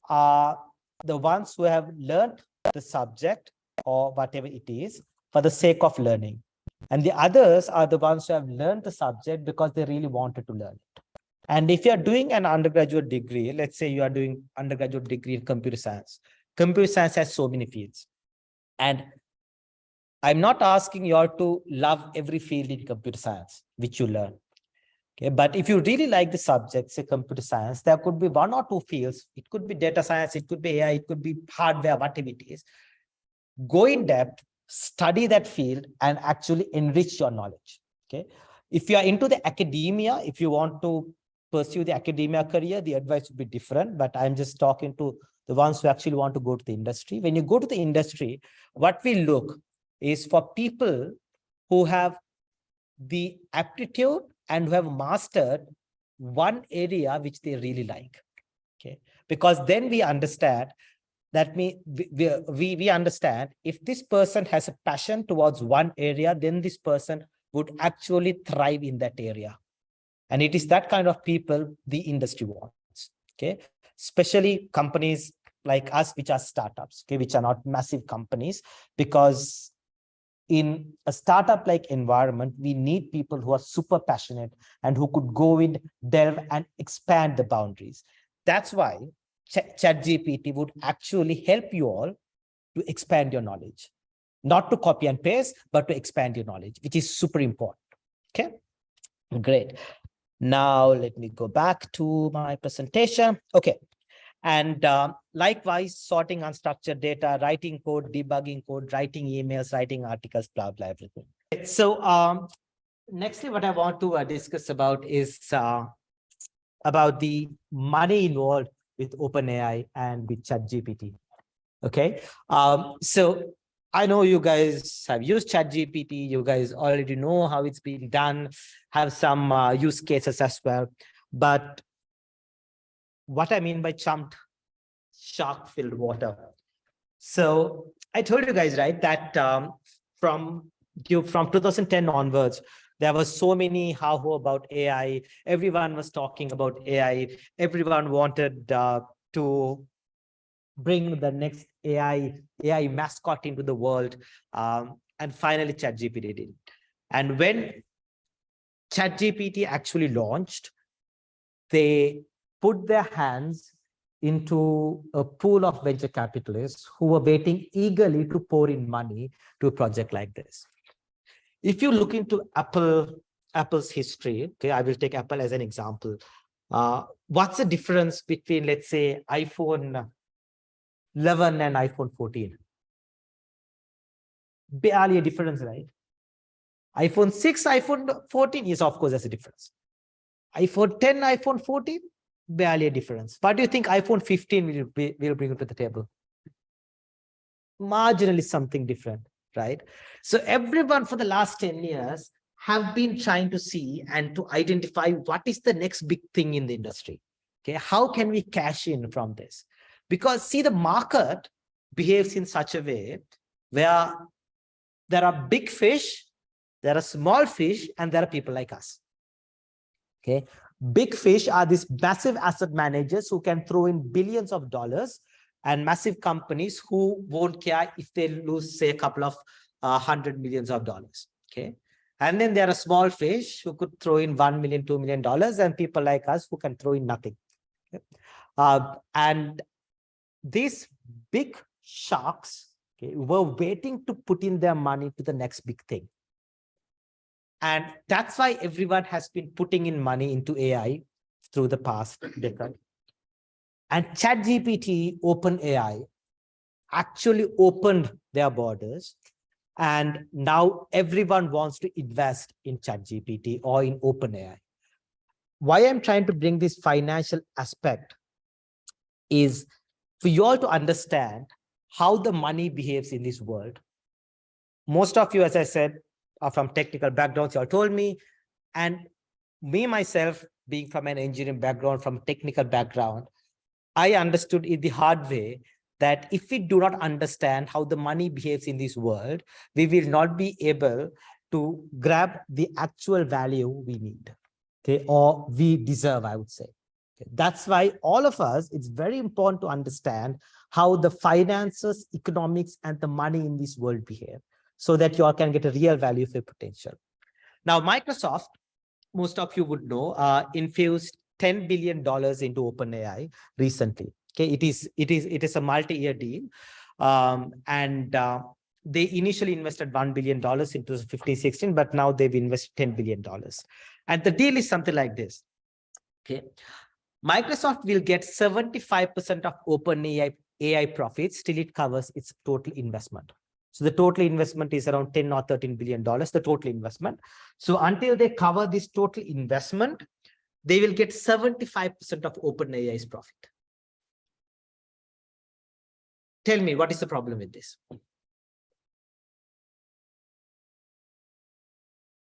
are the ones who have learned the subject or whatever it is for the sake of learning. And the others are the ones who have learned the subject because they really wanted to learn it. And if you're doing an undergraduate degree, let's say you are doing undergraduate degree in computer science has so many fields. And I'm not asking you all to love every field in computer science, which you learn. Okay, but if you really like the subject, say computer science, there could be one or two fields. It could be data science, it could be AI, it could be hardware, whatever it is. Go in depth, study that field, and actually enrich your knowledge. Okay, if you are into the academia, if you want to pursue the academia career, the advice would be different. But I'm just talking to the ones who actually want to go to the industry. When you go to the industry, what we look is for people who have the aptitude and who have mastered one area which they really like. Okay, because then we understand that we understand if this person has a passion towards one area, then this person would actually thrive in that area. And it is that kind of people the industry wants. Okay, especially companies like us, which are startups, okay, which are not massive companies, because in a startup like environment, we need people who are super passionate and who could go in, delve and expand the boundaries. That's why ChatGPT would actually help you all to expand your knowledge, not to copy and paste, but to expand your knowledge, which is super important. Okay, great. Now let me go back to my presentation. Okay. And likewise, sorting unstructured data, writing code, debugging code, writing emails, writing articles, blah, blah, everything. So nextly, what I want to discuss about is about the money involved with OpenAI and with ChatGPT. Okay. So I know you guys have used ChatGPT. You guys already know how it's being done, have some use cases as well. But what I mean by chumped shark-filled water. So I told you guys, right, that from 2010 onwards, there was so many how about AI. Everyone was talking about AI. Everyone wanted to bring the next AI mascot into the world. And finally, ChatGPT did. And when ChatGPT actually launched, they put their hands into a pool of venture capitalists who were waiting eagerly to pour in money to a project like this. If you look into Apple's history, okay, I will take Apple as an example. What's the difference between, let's say, iPhone 11 and iPhone 14? barely a difference, right? iPhone 6, iPhone 14, yes, of course, there's a difference. iPhone 10, iPhone 14, barely a difference. What do you think iPhone 15 will bring to the table? Marginally something different, right? So everyone for the last 10 years have been trying to see and to identify what is the next big thing in the industry. Okay, how can we cash in from this? Because see, the market behaves in such a way where there are big fish, there are small fish, and there are people like us. Okay, big fish are these massive asset managers who can throw in billions of dollars, and massive companies who won't care if they lose, say, a couple of $100 million. Okay, and then there are small fish who could throw in $1 million, $2 million, and people like us who can throw in nothing. Okay? And these big sharks, okay, were waiting to put in their money to the next big thing. And that's why everyone has been putting in money into AI through the past decade. And ChatGPT, OpenAI, actually opened their borders. And now everyone wants to invest in ChatGPT or in OpenAI. Why I'm trying to bring this financial aspect is for you all to understand how the money behaves in this world. Most of you, as I said, are from technical backgrounds, you all told me, and me myself being from an engineering background, from technical background, I understood it the hard way that if we do not understand how the money behaves in this world, we will not be able to grab the actual value we need, okay, or we deserve, I would say. Okay. That's why all of us, it's very important to understand how the finances, economics, and the money in this world behave, so that you all can get a real value for your potential. Now, Microsoft, most of you would know, infused $10 billion into OpenAI recently. Okay, it is a multi-year deal, and they initially invested $1 billion in 2015-16, but now they've invested $10 billion. And the deal is something like this. Okay, Microsoft will get 75% of OpenAI AI profits till it covers its total investment. So the total investment is around 10 or $13 billion, the total investment. So until they cover this total investment, they will get 75% of OpenAI's profit. Tell me, what is the problem with this?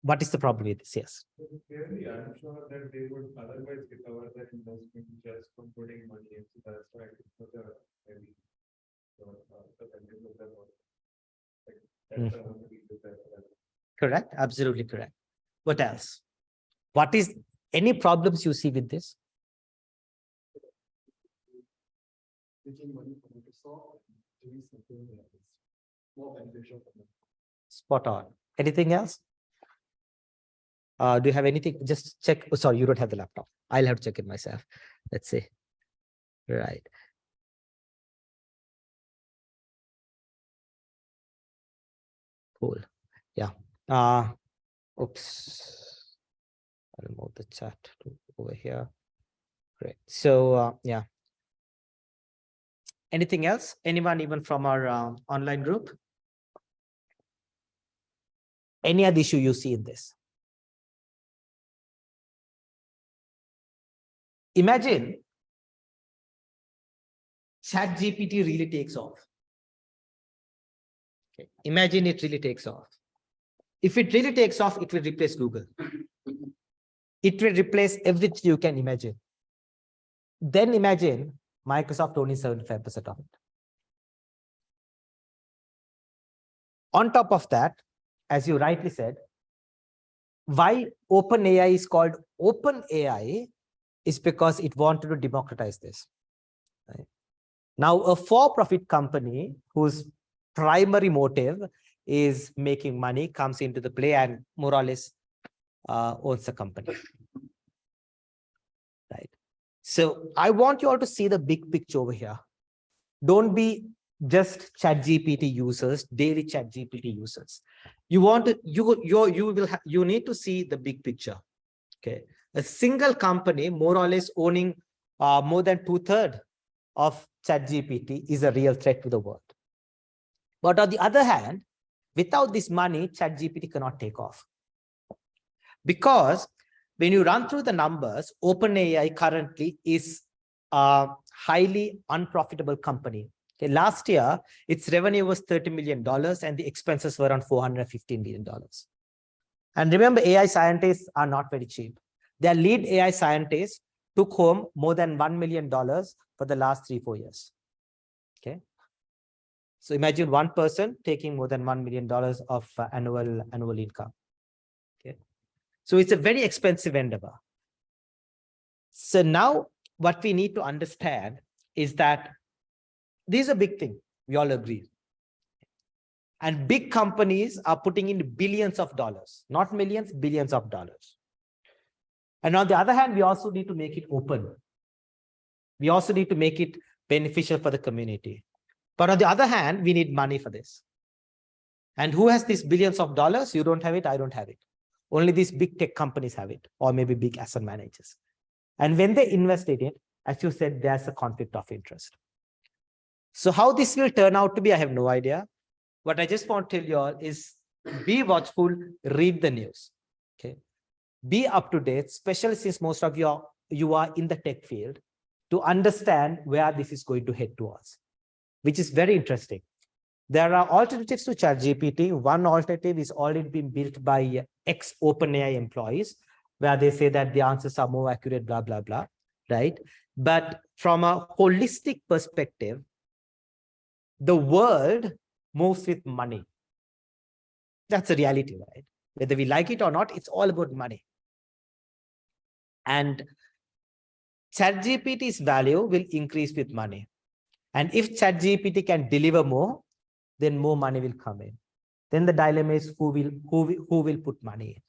What is the problem with this? Yes. Clearly, I'm sure that they would otherwise recover that investment just from putting money in. So that's why it's such a heavy. Correct. Absolutely correct. What else? What is any problems you see with this? Taking money from Microsoft and doing something that is more beneficial for them. Spot on. Anything else? Do you have anything? Just check. Oh, sorry, you don't have the laptop. I'll have to check it myself. Let's see. Right. Cool. Yeah. Oops. I'll move the chat to over here. Great. So yeah. Anything else? Anyone even from our online group? Any other issue you see in this? Imagine ChatGPT really takes off. Okay. Imagine it really takes off. If it really takes off, it will replace Google. It will replace everything you can imagine. Then imagine Microsoft owning 75% of it. On top of that, as you rightly said, why OpenAI is called OpenAI is because it wanted to democratize this. Right? Now, a for-profit company whose primary motive is making money comes into the play and more or less owns the company. Right. So I want you all to see the big picture over here. Don't be just ChatGPT users, daily ChatGPT users. You want to, you need to see the big picture. Okay. A single company more or less owning more than 2/3 of ChatGPT is a real threat to the world. But on the other hand, Without this money, ChatGPT cannot take off. Because when you run through the numbers, OpenAI currently is a highly unprofitable company. Okay, last year, its revenue was $30 million and the expenses were around $415 million. And remember, AI scientists are not very cheap. Their lead AI scientist took home more than $1 million for the last 3-4 years. Okay. So imagine one person taking more than $1 million of annual income. Okay. So it's a very expensive endeavor. So now what we need to understand is that this is a big thing. We all agree. And big companies are putting in billions of dollars, not millions, billions of dollars. And on the other hand, we also need to make it open. We also need to make it beneficial for the community. But on the other hand, we need money for this. And who has these billions of dollars? You don't have it, I don't have it. Only these big tech companies have it, or maybe big asset managers. And when they invest in it, as you said, there's a conflict of interest. So how this will turn out to be, I have no idea. What I just want to tell you all is be watchful, read the news. Okay. Be up to date, especially since most of you are in the tech field, to understand where this is going to head towards, which is very interesting. There are alternatives to ChatGPT. One alternative is already being built by ex-OpenAI employees, where they say that the answers are more accurate, blah, blah, blah, right? But from a holistic perspective, the world moves with money. That's a reality, right? Whether we like it or not, it's all about money. And ChatGPT's value will increase with money. And if ChatGPT can deliver more, then more money will come in. Then the dilemma is who will put money in.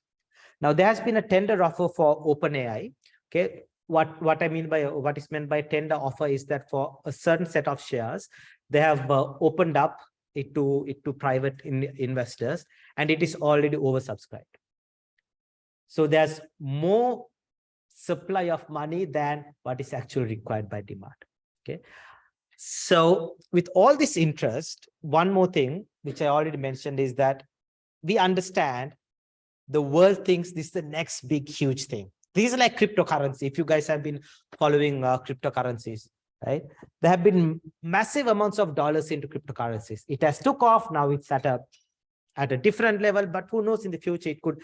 Now, there has been a tender offer for OpenAI. Okay, what I mean by what is meant by tender offer is that for a certain set of shares, they have opened up it to private investors, and it is already oversubscribed. So there's more supply of money than what is actually required by demand. Okay. So with all this interest, one more thing, which I already mentioned, is that we understand the world thinks this is the next big, huge thing. These are like cryptocurrency. If you guys have been following cryptocurrencies, right? There have been massive amounts of dollars into cryptocurrencies. It has took off. Now it's at a different level, but who knows, in the future it could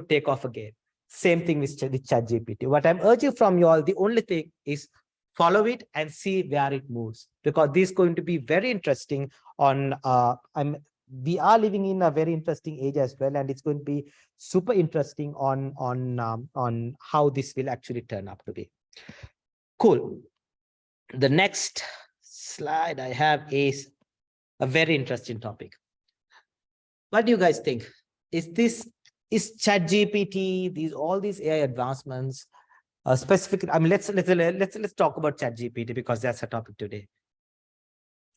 take off again. Same thing with ChatGPT. What I'm urging from you all, the only thing is follow it and see where it moves, because this is going to be very interesting on we are living in a very interesting age as well, and it's going to be super interesting on how this will actually turn up to be. Cool. The next slide I have is a very interesting topic. What do you guys think? Is ChatGPT, all these AI advancements, specifically? I mean, let's talk about ChatGPT because that's a topic today.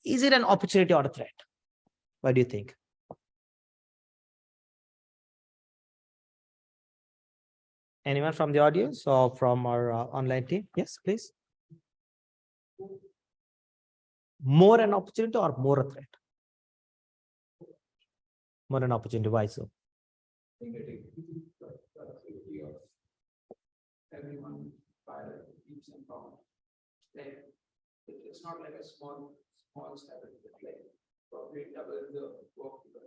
Is it an opportunity or a threat? What do you think? Anyone from the audience or from our online team? Yes, please. More an opportunity or more a threat? More an opportunity. Why so? Everyone by leaps and bounds. It's not like a small step, like probably double the work today.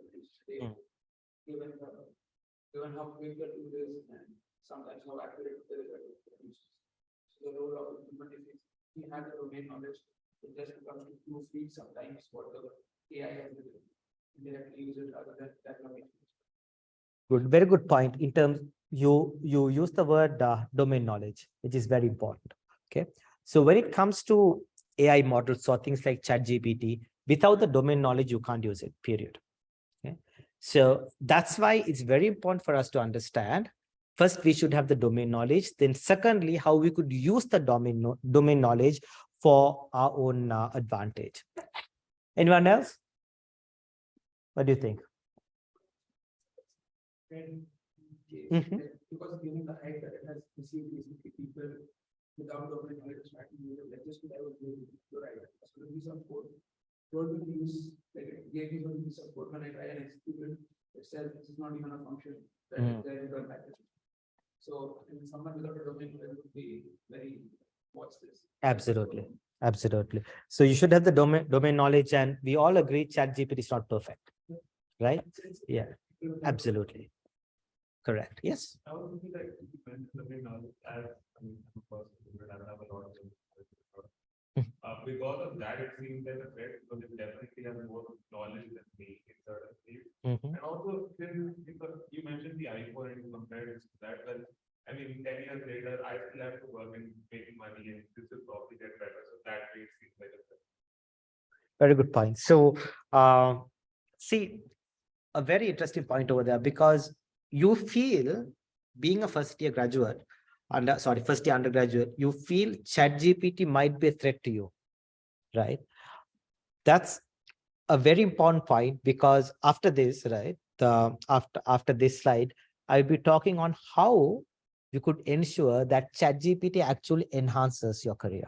Given how quick the tool is and sometimes how accurate the result is. So the role of human is he has the domain knowledge. It just becomes to proofread sometimes what the AI has written. Directly use it other than that. Good, very good point. In terms, you use the word domain knowledge, which is very important. Okay, so when it comes to AI models or things like ChatGPT, without the domain knowledge, you can't use it. Period. Okay, so that's why it's very important for us to understand. First, we should have the domain knowledge. Then, secondly, how we could use the domain knowledge for our own advantage. Anyone else? What do you think? Because given the hype that it has received recently, people without domain knowledge starting to use it, like just what I was doing, you're right. So there'll be some code told me to use, like, it gave me some piece of code when I try and execute it, it says this is not even a function that is there in the package. So, in someone without a domain, it would be very, what's this? Absolutely. Absolutely. So you should have the domain knowledge, and we all agree ChatGPT is not perfect, right? Yeah, absolutely. Correct. Yes. I would be like, domain knowledge as, I mean, I'm a person who doesn't have a lot of because of that, it seems like a threat, because it definitely has more knowledge than me in certain fields. Mhm. And also, because you mentioned the iPhone and you compared it to that, well, I mean, 10 years later, I still have to work and making money, and this will probably get better. So that rate seems like a threat. Very good point. So, see, a very interesting point over there, because you feel, being a first year graduate, first year undergraduate, you feel ChatGPT might be a threat to you, right? That's a very important point, because after this, right, after this slide, I'll be talking on how you could ensure that ChatGPT actually enhances your career,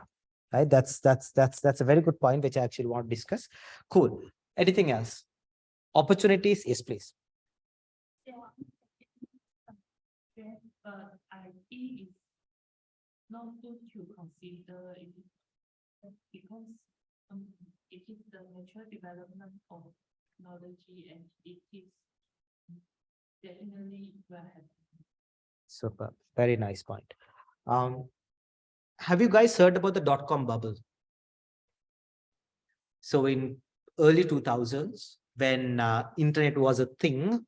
right? That's a very good point, which I actually want to discuss. Cool. Anything else? Opportunities? Yes, please. Yeah. Okay, but I think it's not good to consider it because it is the natural development of technology, and it is definitely will happen. Super. Very nice point. Have you guys heard about the dot-com bubble? So in early 2000s, when internet was a thing,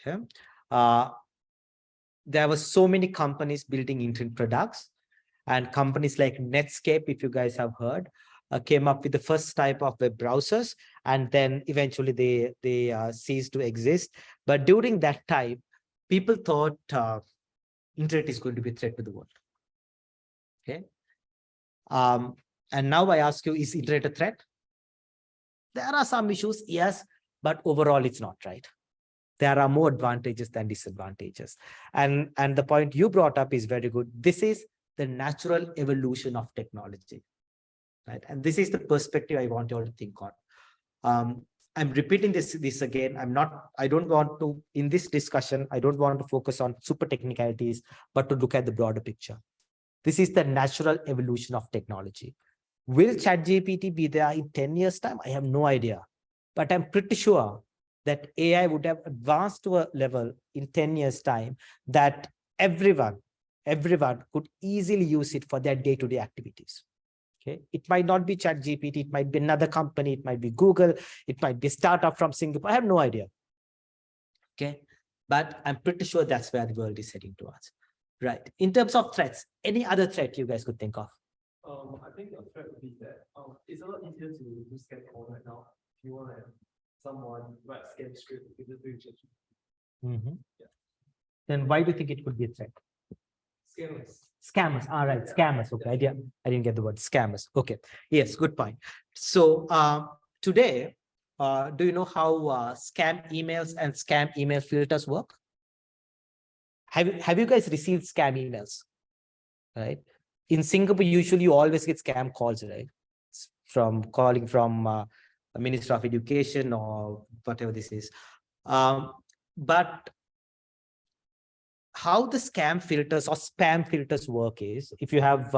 okay, there were so many companies building internet products, and companies like Netscape, if you guys have heard, came up with the first type of web browsers, and then eventually they ceased to exist. But during that time, people thought internet is going to be a threat to the world. Okay. And now I ask you, is internet a threat? There are some issues, yes, but overall it's not, right? There are more advantages than disadvantages. And the point you brought up is very good. This is the natural evolution of technology, right? And this is the perspective I want you all to think on. I'm repeating this again. I don't want to, in this discussion, I don't want to focus on super technicalities, but to look at the broader picture. This is the natural evolution of technology. Will ChatGPT be there in 10 years' time? I have no idea. But I'm pretty sure that AI would have advanced to a level in 10 years' time that everyone could easily use it for their day-to-day activities. Okay. It might not be ChatGPT, it might be another company, it might be Google, it might be a startup from Singapore. I have no idea. Okay. But I'm pretty sure that's where the world is heading towards. Right. In terms of threats, any other threat you guys could think of? I think the threat would be that it's a lot easier to do scam call right now. If you want to have someone write scam script, you just do it. Yeah. Then why do you think it could be a threat? Scammers. Scammers. All right, scammers. Okay, I didn't get the word scammers. Okay, yes, good point. So today, do you know how scam emails and scam email filters work? Have you guys received scam emails? Right. In Singapore, usually you always get scam calls, right? From calling from a Minister of Education or whatever this is. But how the scam filters or spam filters work is, if you have,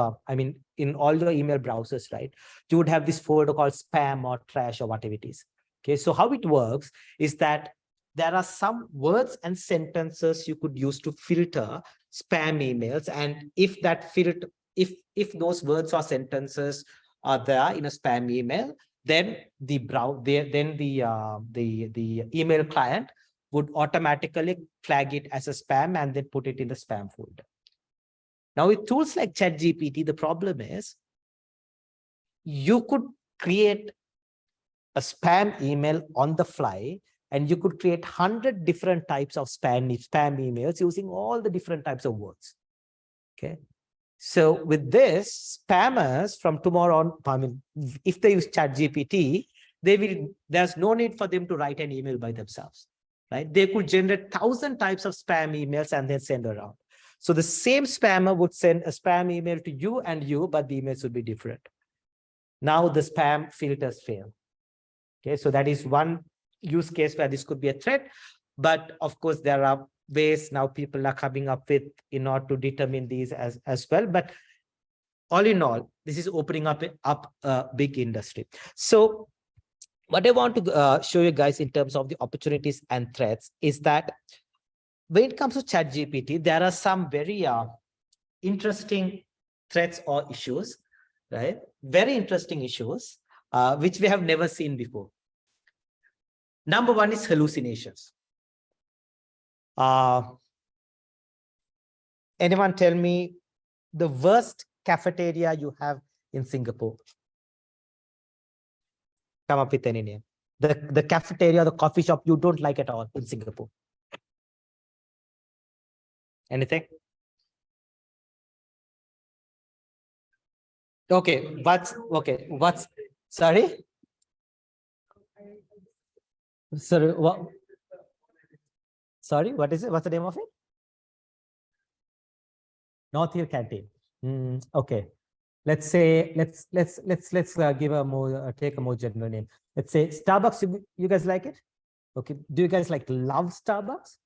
in all your email browsers, right, you would have this folder called spam or trash or whatever it is. Okay, so how it works is that there are some words and sentences you could use to filter spam emails, and if that filter, if those words or sentences are there in a spam email, then the email client would automatically flag it as a spam and then put it in the spam folder. Now, with tools like ChatGPT, the problem is you could create a spam email on the fly, and you could create 100 different types of spam emails using all the different types of words. Okay. So with this, spammers from tomorrow on, if they use ChatGPT, there's no need for them to write an email by themselves. Right? They could generate 1,000 types of spam emails and then send around. So the same spammer would send a spam email to you and you, but the emails would be different. Now the spam filters fail. Okay, so that is one use case where this could be a threat. But of course, there are ways now people are coming up with in order to determine these as well. But all in all, this is opening up a big industry. So what I want to show you guys in terms of the opportunities and threats is that when it comes to ChatGPT, there are some very interesting threats or issues, right? Very interesting issues, which we have never seen before. Number one is hallucinations. Anyone tell me the worst cafeteria you have in Singapore? Come up with any name. The cafeteria, the coffee shop you don't like at all in Singapore. Anything? Okay, what's sorry? Sorry, what? Sorry, what is it? What's the name of it? North Hill Canteen. Okay, let's say let's give a more take a more general name. Let's say Starbucks. You guys like it? Okay. Do you guys love Starbucks?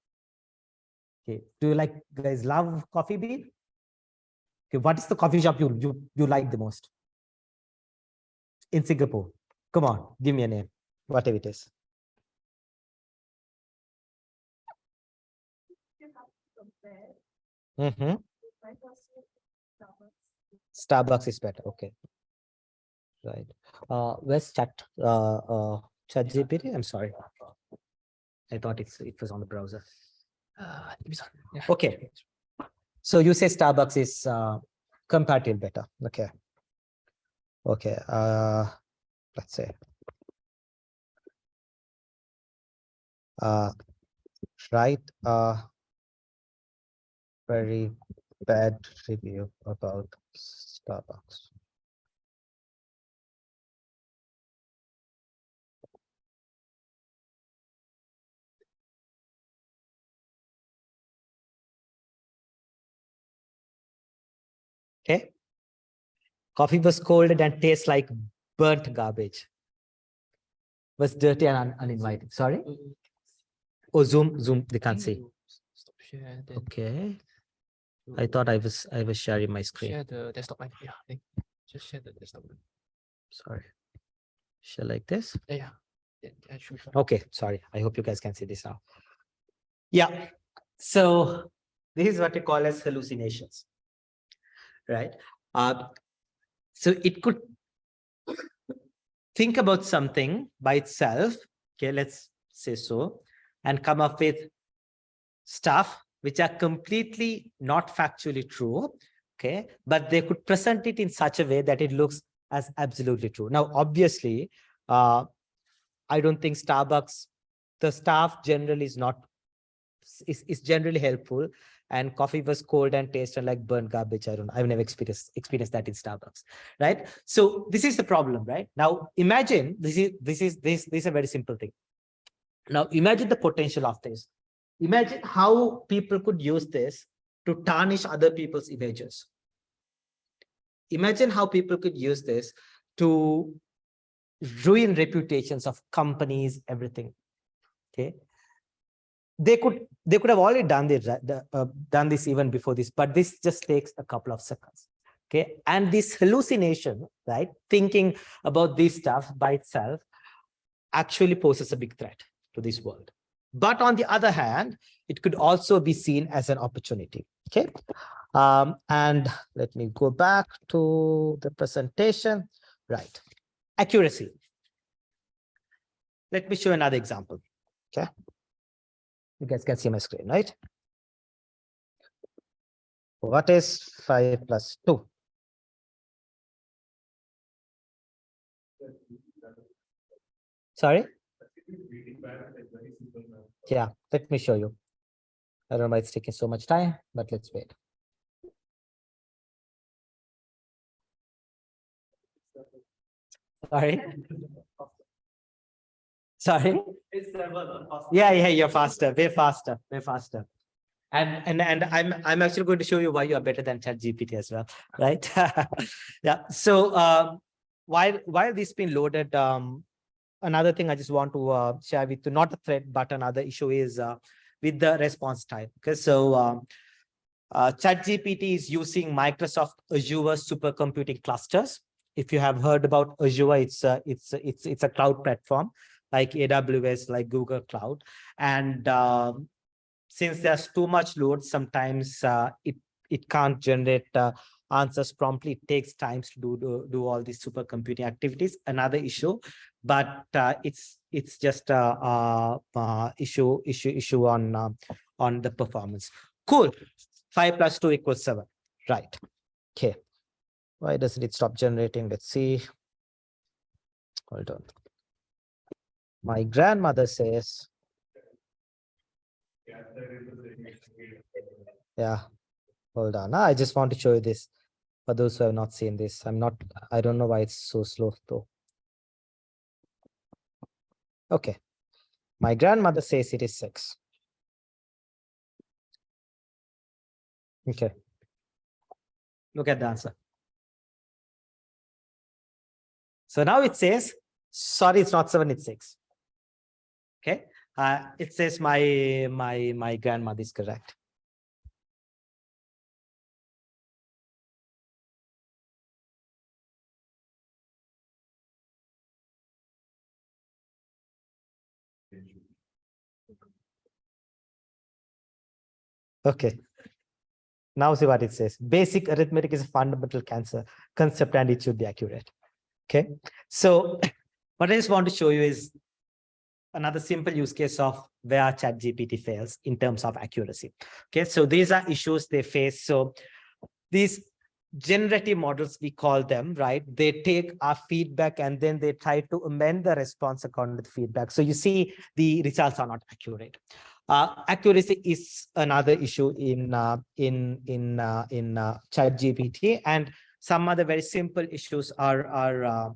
Okay. Do you guys love Coffee Bean? Okay. What is the coffee shop you like the most in Singapore? Come on, give me a name, whatever it is. Starbucks is better. Okay. Right. Where's ChatGPT? I'm sorry. I thought it was on the browser. Okay. So you say Starbucks is comparatively better. Okay. Okay. Let's say. Right. Very bad review about Starbucks. Okay. Coffee was cold and tastes like burnt garbage. Was dirty and uninviting. Sorry. Oh, Zoom. They can't see. Stop share. Okay. I thought I was sharing my screen. Share the desktop. Yeah, just share the desktop. Sorry. Share like this. Yeah. Sure. Okay. Sorry. I hope you guys can see this now. Yeah. So this is what we call as hallucinations, right? So it could think about something by itself. Okay, let's say so, and come up with stuff which are completely not factually true. Okay, but they could present it in such a way that it looks as absolutely true. Now, obviously, I don't think Starbucks, the staff generally is generally helpful, and coffee was cold and tasted like burnt garbage. I've never experienced that in Starbucks, right? So this is the problem, right? Now imagine this is a very simple thing. Now imagine the potential of this. Imagine how people could use this to tarnish other people's images. Imagine how people could use this to ruin reputations of companies, everything. Okay. They could have already done this even before this, but this just takes a couple of seconds. Okay. And this hallucination, right? Thinking about this stuff by itself actually poses a big threat to this world. But on the other hand, it could also be seen as an opportunity. Okay. And let me go back to the presentation. Right. Accuracy. Let me show another example. Okay. You guys can see my screen, right? What is 5 plus 2? Sorry? Yeah, let me show you. I don't know why it's taking so much time, but let's wait. Sorry? Sorry? Yeah, you're faster, way faster. And I'm actually going to show you why you are better than ChatGPT as well, right? Yeah. So while this been loaded, another thing I just want to share with you, not a threat, but another issue is with the response time. Okay, so ChatGPT is using Microsoft Azure supercomputing clusters. If you have heard about Azure, it's a cloud platform like AWS, like Google Cloud, and since there's too much load, sometimes it can't generate answers promptly. It takes times to do all these supercomputing activities. Another issue, but it's just a issue on the performance. Cool. 5 plus 2 equals 7. Right. Okay. Why doesn't it stop generating? Let's see. Hold on. My grandmother says, yeah, hold on. I just want to show you this for those who have not seen this. I don't know why it's so slow though. Okay. My grandmother says it is 6. Okay. Look at the answer. So now it says, sorry, it's not 7, it's 6. Okay. It says my grandmother is correct. Okay. Now see what it says. Basic arithmetic is a fundamental concept and it should be accurate. Okay. So what I just want to show you is another simple use case of where ChatGPT fails in terms of accuracy. Okay. So these are issues they face. So these generative models, we call them, right? They take our feedback and then they try to amend the response according to the feedback. So you see the results are not accurate. Accuracy is another issue in ChatGPT, and some other very simple issues are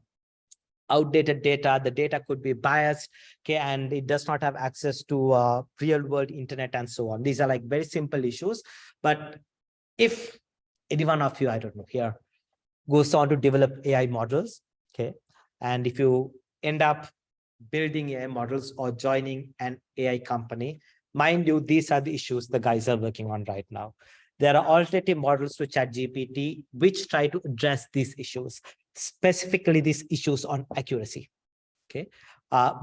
outdated data. The data could be biased, okay, and it does not have access to real world internet and so on. These are like very simple issues. But if any one of you, I don't know, here goes on to develop AI models, okay, and if you end up building AI models or joining an AI company, mind you, these are the issues the guys are working on right now. There are alternative models to ChatGPT which try to address these issues, specifically these issues on accuracy. Okay,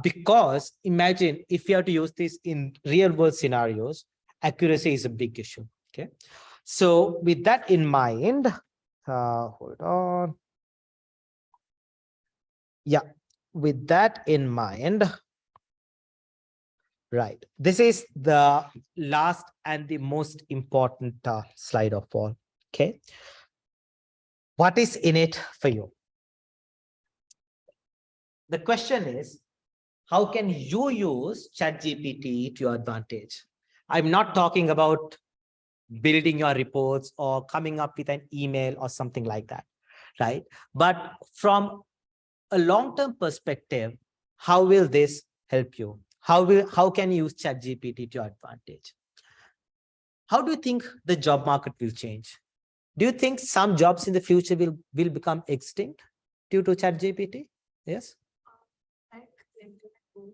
because imagine if you have to use this in real world scenarios, accuracy is a big issue. Okay, so with that in mind, hold on. Yeah, with that in mind, right, this is the last and the most important slide of all. Okay, what is in it for you? The question is, how can you use ChatGPT to your advantage? I'm not talking about building your reports or coming up with an email or something like that, right? But from a long-term perspective, how will this help you? How can you use ChatGPT to your advantage? How do you think the job market will change? Do you think some jobs in the future will become extinct due to ChatGPT? Yes. Like the internet boom,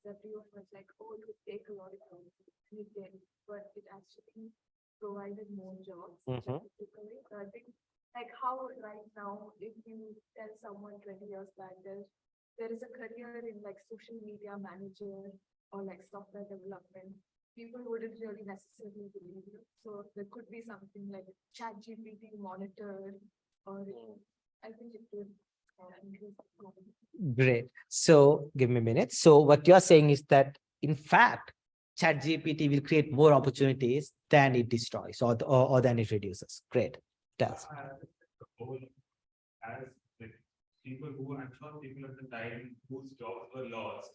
that view was like, oh, it would take a lot of time. And it did, but it actually provided more jobs. Mhm. That it took away. So I think like how right now, if you tell someone 20 years back there is a career in like social media manager or like software development, people wouldn't really necessarily believe you. So there could be something like ChatGPT monitor, or I think it would increase the quality. Great. So give me a minute. So what you're saying is that, in fact, ChatGPT will create more opportunities than it destroys or than it reduces. Great. Does. As like people who I'm sure people at the time whose jobs were lost,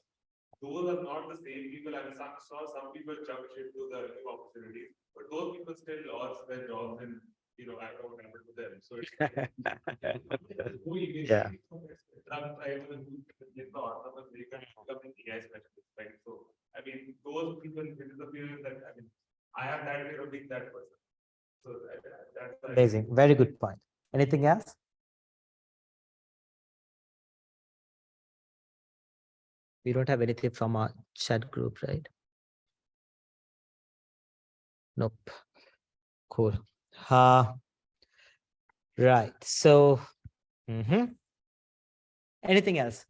those are not the same people. I mean, some people jump ship to the new opportunities, but those people still lost their jobs, and I don't know what happened to them. So it's Yeah. truck driver who did not, they can become an AI specialist, right? So I mean, those people, it is the fear that I have that fear of being that person. So that's Amazing. Very good point. Anything else? We don't have anything from our chat group, right? Nope. Cool. Right. So, anything else?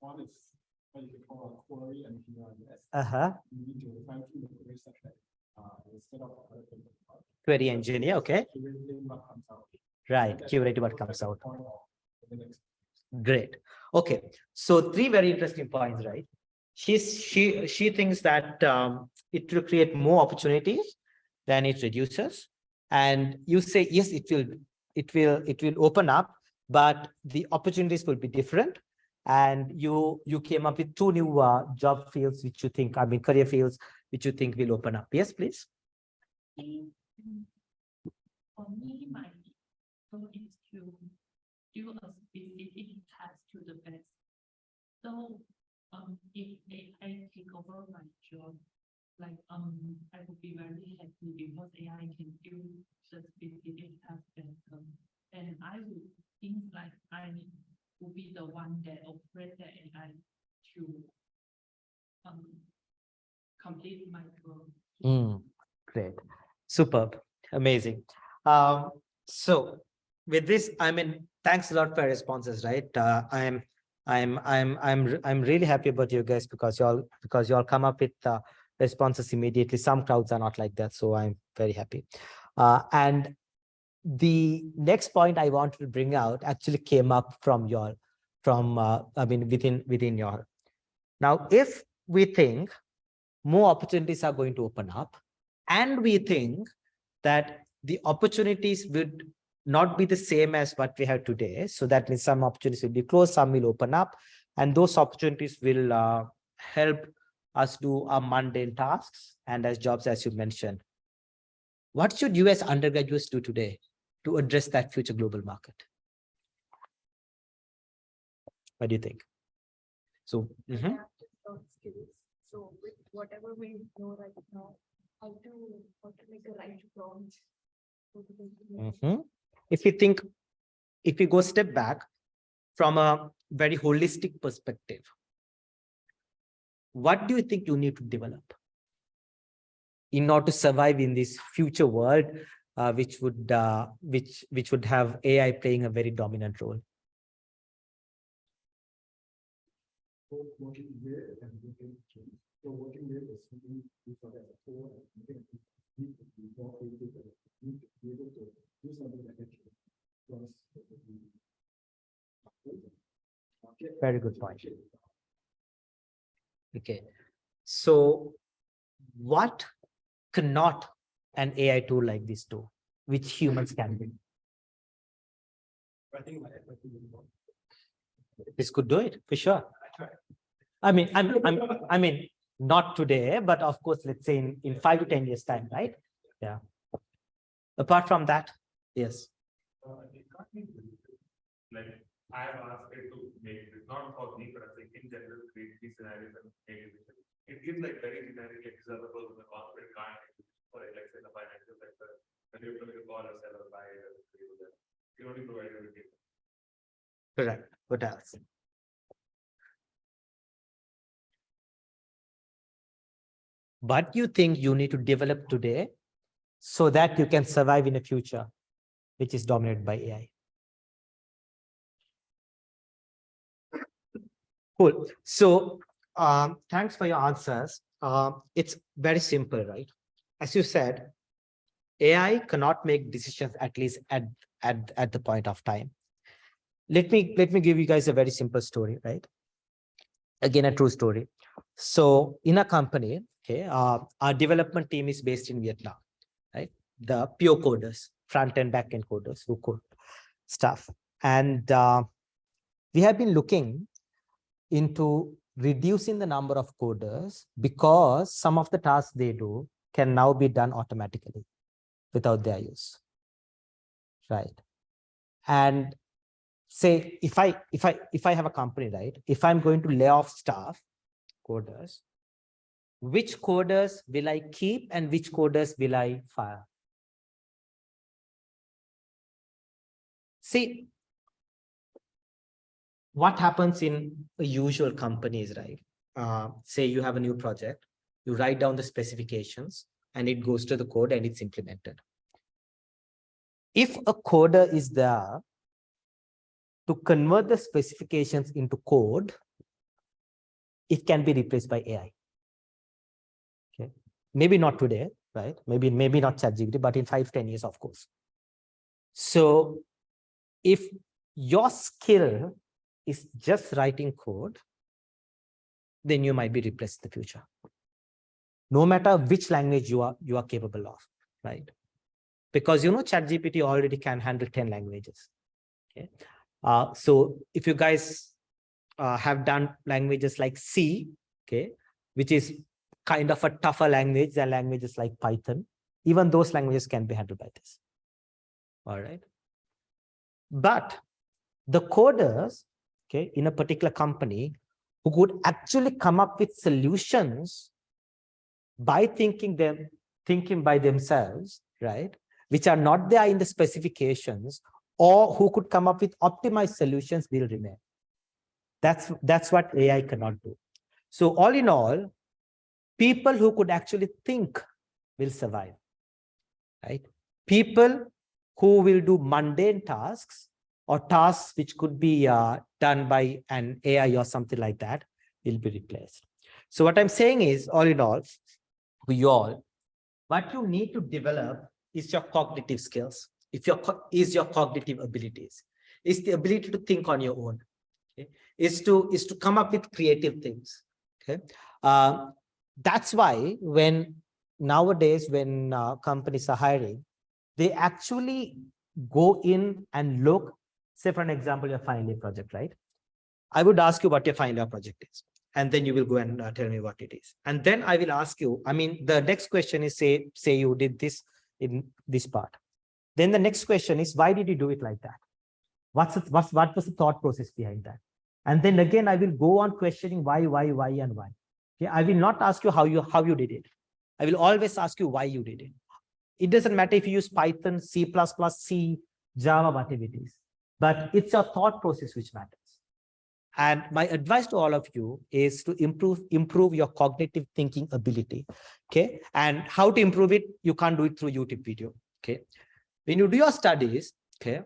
One is what you can call a query engineer. You need to fine tune the query such that instead of other things, Query engineer, okay. curating what comes out. Right, That's curate what comes out. point of the next. Great. Okay. So three very interesting points, right? She thinks that it will create more opportunities than it reduces. And you say, yes, it will open up, but the opportunities will be different. And you came up with two new job fields, which you think, I mean, career fields, which you think will open up. Yes, please. For me, my goal is to do a specific task to the best. So, if AI take over my job, like, I would be very happy because AI can do the specific task better. And I would think like I would be the one that operate the AI to complete my goal. Great. Superb. Amazing. So with this, I mean, thanks a lot for your responses, right? I'm really happy about you guys because y'all come up with responses immediately. Some crowds are not like that, so I'm very happy. And the next point I wanted to bring out actually came up from y'all, I mean, within y'all. Now, if we think more opportunities are going to open up, and we think that the opportunities would not be the same as what we have today. So that means some opportunities will be closed, some will open up, and those opportunities will help us do our mundane tasks and as jobs, as you mentioned. What should US undergraduates do today to address that future global market? What do you think? So, Skills. So with whatever we know right now, how to make a right prompt. if we go step back from a very holistic perspective, what do you think you need to develop in order to survive in this future world, which would have AI playing a very dominant role? Working with and looking to. So working with is something we thought as a whole and need to be more creative and need to be able to do something that actually was very good point. Okay, so what cannot an AI tool like this do, which humans can do? I think This could do it for sure. I mean, not today, but of course, let's say in 5 to 10 years time, right? Yeah. Apart from that, yes. Like I have asked it to make it not for me, but I think in general, create these scenarios and make it. It gives like very generic examples of the corporate kind, or like say the financial sector, when you call a seller, buy it, you only provide everything. Correct. What else? What do you think you need to develop today so that you can survive in the future, which is dominated by AI? Cool. So thanks for your answers. It's very simple, right? As you said, AI cannot make decisions, at least at the point of time. Let me give you guys a very simple story, right? Again, a true story. So in a company, okay, our development team is based in Vietnam, right? The pure coders, front and back end coders who code stuff. And we have been looking into reducing the number of coders because some of the tasks they do can now be done automatically without their use, right? And say if I have a company, right? If I'm going to lay off staff, coders, which coders will I keep and which coders will I fire? See, what happens in a usual companies, right? Say you have a new project, you write down the specifications and it goes to the code and it's implemented. If a coder is there to convert the specifications into code, it can be replaced by AI. Okay, maybe not today, right? Maybe not ChatGPT, but in 5-10 years, of course. So if your skill is just writing code, then you might be replaced in the future. No matter which language you are capable of, right? Because ChatGPT already can handle 10 languages. Okay. So if you guys have done languages like C, okay, which is kind of a tougher language than languages like Python, even those languages can be handled by this. All right. But the coders, okay, in a particular company who could actually come up with solutions by thinking by themselves, right, which are not there in the specifications, or who could come up with optimized solutions will remain. That's what AI cannot do. So all in all, people who could actually think will survive, right? People who will do mundane tasks or tasks which could be done by an AI or something like that will be replaced. So what I'm saying is, all in all, what you need to develop is your cognitive skills. Is your cognitive abilities. Is the ability to think on your own. Okay? Is to come up with creative things. Okay. That's why nowadays when companies are hiring, they actually go in and look. Say for an example, your final year project, right? I would ask you what your final year project is, and then you will go and tell me what it is. And then I will ask you, the next question is, say you did this in this part. Then the next question is, why did you do it like that? What was the thought process behind that? And then again, I will go on questioning why, and why. Okay, I will not ask you how you did it. I will always ask you why you did it. It doesn't matter if you use Python, C++, C, Java, whatever it is, but it's your thought process which matters. And my advice to all of you is to improve your cognitive thinking ability. Okay. And how to improve it? You can't do it through YouTube video. Okay. When you do your studies, okay,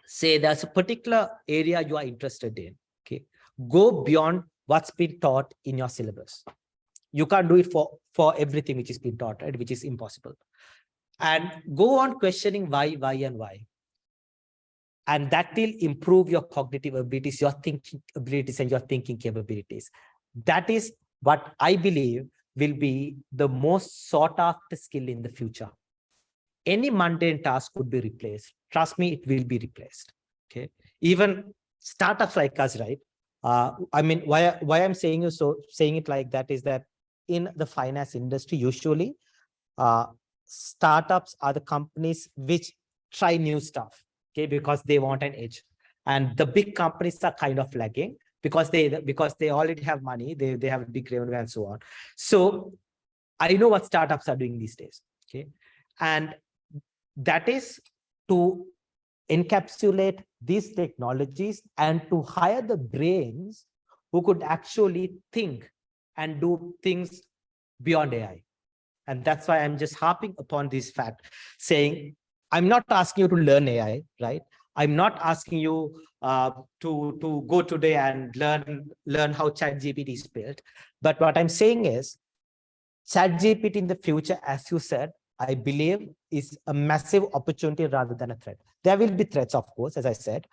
say there's a particular area you are interested in. Okay. Go beyond what's been taught in your syllabus. You can't do it for everything which is being taught, right? Which is impossible. And go on questioning why, and why. And that will improve your cognitive abilities, your thinking abilities, and your thinking capabilities. That is what I believe will be the most sought after skill in the future. Any mundane task could be replaced. Trust me, it will be replaced. Okay. Even startups like us, right? Why I'm saying it like that is that in the finance industry, usually startups are the companies which try new stuff. Okay, because they want an edge, and the big companies are kind of lagging because they already have money, they have a big revenue and so on. So I know what startups are doing these days. Okay, and that is to encapsulate these technologies and to hire the brains who could actually think and do things beyond AI. And that's why I'm just harping upon this fact, saying I'm not asking you to learn AI, right? I'm not asking you to go today and learn how ChatGPT is built. But what I'm saying is ChatGPT in the future, as you said, I believe is a massive opportunity rather than a threat. There will be threats, of course, as I said,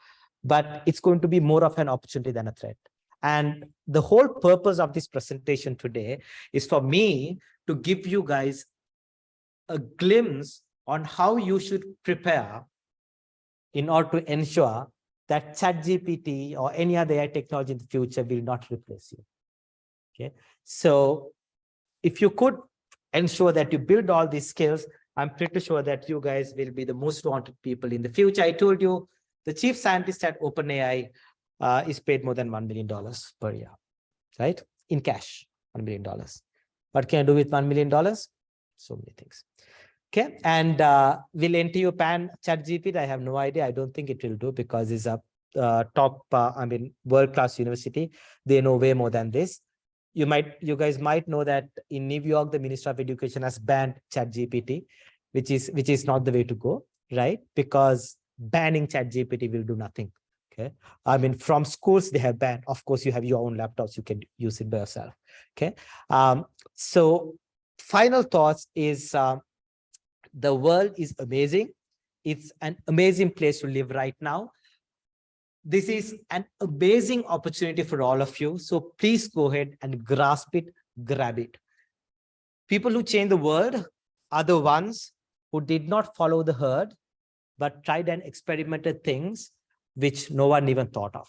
but it's going to be more of an opportunity than a threat. And the whole purpose of this presentation today is for me to give you guys a glimpse on how you should prepare in order to ensure that ChatGPT or any other AI technology in the future will not replace you. Okay, so if you could ensure that you build all these skills, I'm pretty sure that you guys will be the most wanted people in the future. I told you the chief scientist at OpenAI is paid more than $1 million per year, right? In cash, $1 million. What can I do with $1 million? So many things. Okay, and will NTU ban ChatGPT? I have no idea. I don't think it will do because it's a world-class university, they know way more than this. You guys might know that in New York, the Minister of Education has banned ChatGPT, which is not the way to go, right? Because banning ChatGPT will do nothing. Okay. From schools, they have banned. Of course, you have your own laptops, you can use it by yourself. Okay. So final thoughts is the world is amazing. It's an amazing place to live right now. This is an amazing opportunity for all of you. So please go ahead and grasp it, grab it. People who change the world are the ones who did not follow the herd, but tried and experimented things which no one even thought of.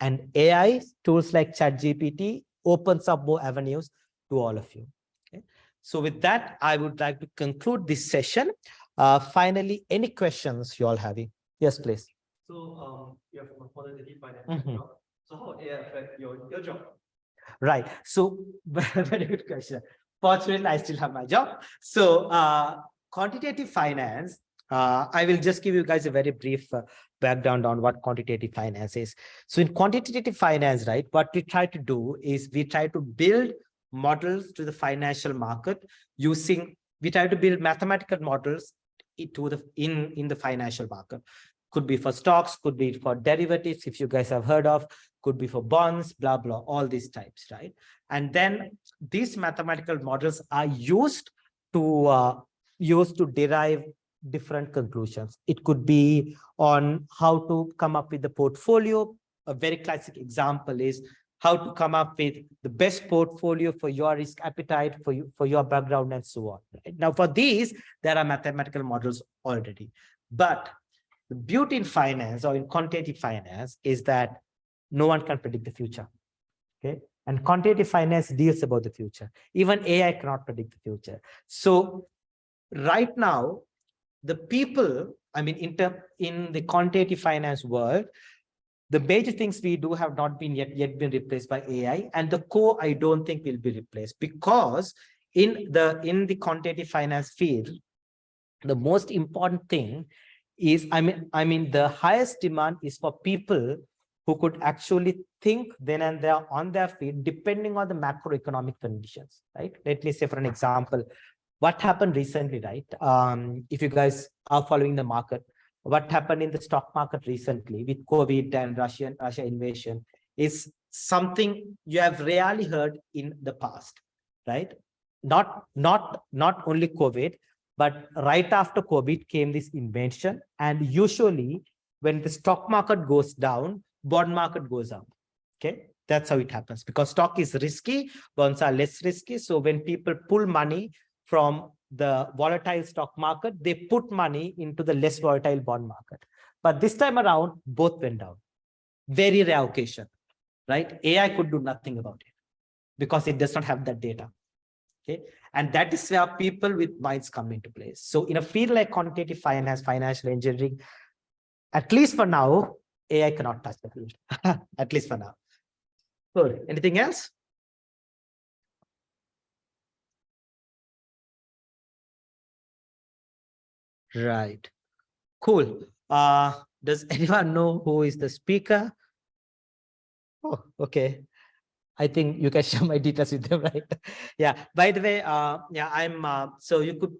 And AI tools like ChatGPT opens up more avenues to all of you. Okay. So with that, I would like to conclude this session. Finally, any questions you all having? Yes, please. So you have a quantitative finance job. So how AI affect your job? Right. So very good question. Fortunately, I still have my job. So quantitative finance, I will just give you guys a very brief background on what quantitative finance is. So in quantitative finance, right, what we try to do is we try to build models to the financial market we try to build mathematical models in the financial market. Could be for stocks, could be for derivatives, if you guys have heard of, could be for bonds, blah, blah, all these types, right? And then these mathematical models are used to derive different conclusions. It could be on how to come up with the portfolio. A very classic example is how to come up with the best portfolio for your risk appetite, for your background, and so on. Right? Now, for these, there are mathematical models already. But the beauty in finance or in quantitative finance is that no one can predict the future. Okay. And quantitative finance deals about the future. Even AI cannot predict the future. So right now, the people, in the quantitative finance world, the major things we do have not been yet been replaced by AI, and the core I don't think will be replaced, because in the quantitative finance field, the most important thing is, the highest demand is for people who could actually think then and there on their feet, depending on the macroeconomic conditions, right? Let me say, for an example, what happened recently, right? If you guys are following the market, what happened in the stock market recently with COVID and Russia invasion is something you have rarely heard in the past, right? Not only COVID, but right after COVID came this invention. And usually when the stock market goes down, bond market goes up. Okay, that's how it happens, because stock is risky, bonds are less risky. So when people pull money from the volatile stock market, they put money into the less volatile bond market. But this time around, both went down. Very rare occasion, right? AI could do nothing about it because it does not have that data. Okay, and that is where people with minds come into place. So in a field like quantitative finance, financial engineering, at least for now, AI cannot touch the field. At least for now. Good. Anything else? Right. Cool. Does anyone know who is the speaker? Oh, okay. I think you can share my details with them, right? Yeah. By the way, yeah, I'm so you could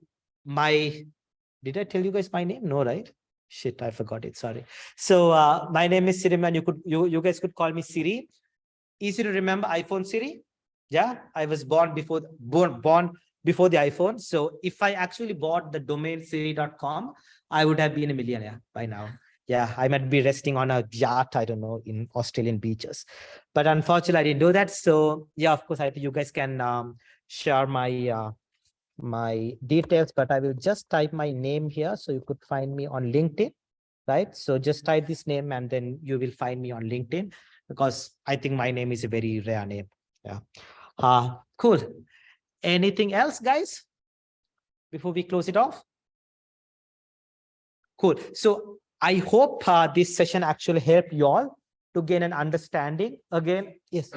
did I tell you guys my name? No, right? Shit, I forgot it. Sorry. So my name is Siri, and you guys could call me Siri. Easy to remember, iPhone Siri. Yeah, I was born before the iPhone. So if I actually bought the domain siri.com, I would have been a millionaire by now. Yeah, I might be resting on a yacht, I don't know, in Australian beaches. But unfortunately, I didn't do that. So yeah, of course, I think you guys can share my details, but I will just type my name here so you could find me on LinkedIn, right? So just type this name and then you will find me on LinkedIn, because I think my name is a very rare name. Yeah. Cool. Anything else, guys, before we close it off? Cool. So I hope this session actually helped you all to gain an understanding. Again, yes.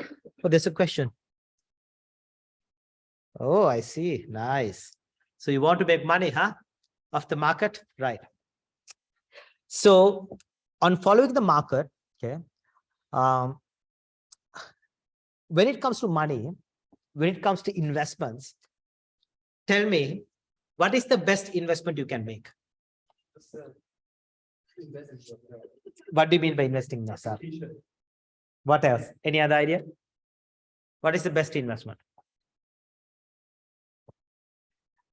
Oh, there's a question. Oh, I see. Nice. So you want to make money, huh? Off the market? Right. So on following the market, Okay. Um, when it comes to money, when it comes to investments, tell me, what is the best investment you can make? What do you mean by investing in yourself? What else? Any other idea? What is the best investment?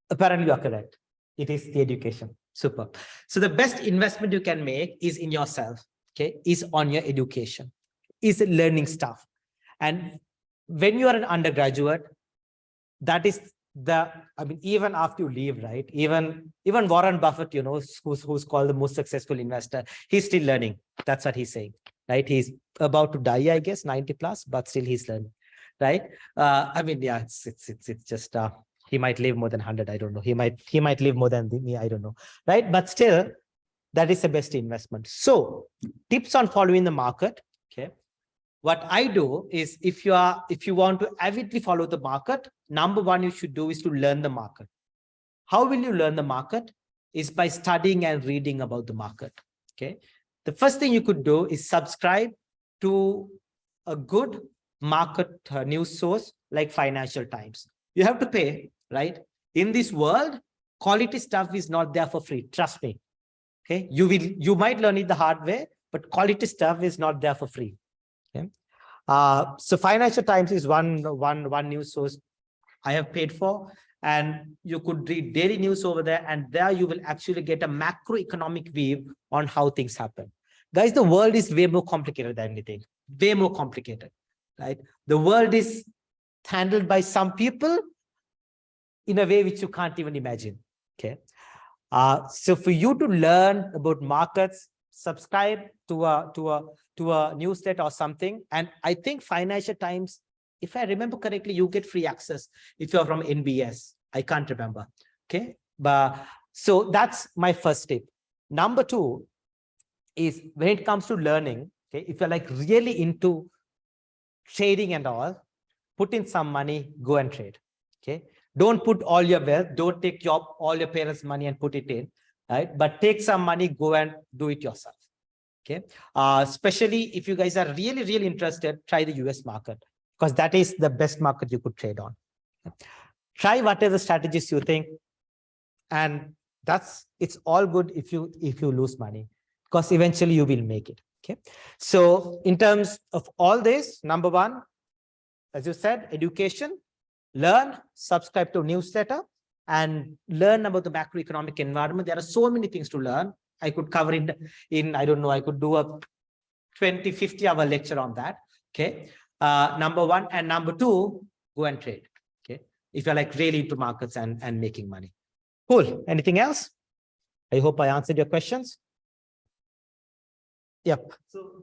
Apparently, you are correct. It is the education. Super. So the best investment you can make is in yourself. Okay, is on your education, is learning stuff. And when you are an undergraduate, that is the, I mean, even after you leave, right? Even Warren Buffett, you know, who's called the most successful investor, he's still learning. That's what he's saying, right? He's about to die, I guess, 90 plus, but still he's learning, right? I mean, yeah, it's just he might live more than 100. I don't know. He might live more than me. I don't know, right? But still, that is the best investment. So, tips on following the market. Okay. What I do is, if you want to avidly follow the market, number one you should do is to learn the market. How will you learn the market? Is by studying and reading about the market. Okay. The first thing you could do is subscribe to a good market news source like Financial Times. You have to pay, right? In this world, quality stuff is not there for free. Trust me. Okay. You might learn it the hard way, but quality stuff is not there for free. Okay. So Financial Times is one news source I have paid for, and you could read daily news over there, and there you will actually get a macroeconomic view on how things happen. Guys, the world is way more complicated than anything, way more complicated, right? The world is handled by some people in a way which you can't even imagine. Okay. So for you to learn about markets, subscribe to a newsletter or something. And I think Financial Times, if I remember correctly, you get free access if you're from NBS. I can't remember. Okay. But so that's my first tip. Number two is, when it comes to learning, okay, if you're like really into trading and all, put in some money, go and trade. Okay. Don't put all your wealth, don't take all your parents' money and put it in, right? But take some money, go and do it yourself. Okay. Especially if you guys are really, really interested, try the US market, because that is the best market you could trade on. Try whatever strategies you think, and it's all good if you lose money, because eventually you will make it. Okay. So in terms of all this, number one, as you said, education. Learn, subscribe to newsletter, and learn about the macroeconomic environment. There are so many things to learn. I could cover it in, I don't know, I could do a 20, 50-hour lecture on that. Okay. Number one. And number two, go and trade. Okay. If you're like really into markets and making money. Cool. Anything else? I hope I answered your questions. Yep. So,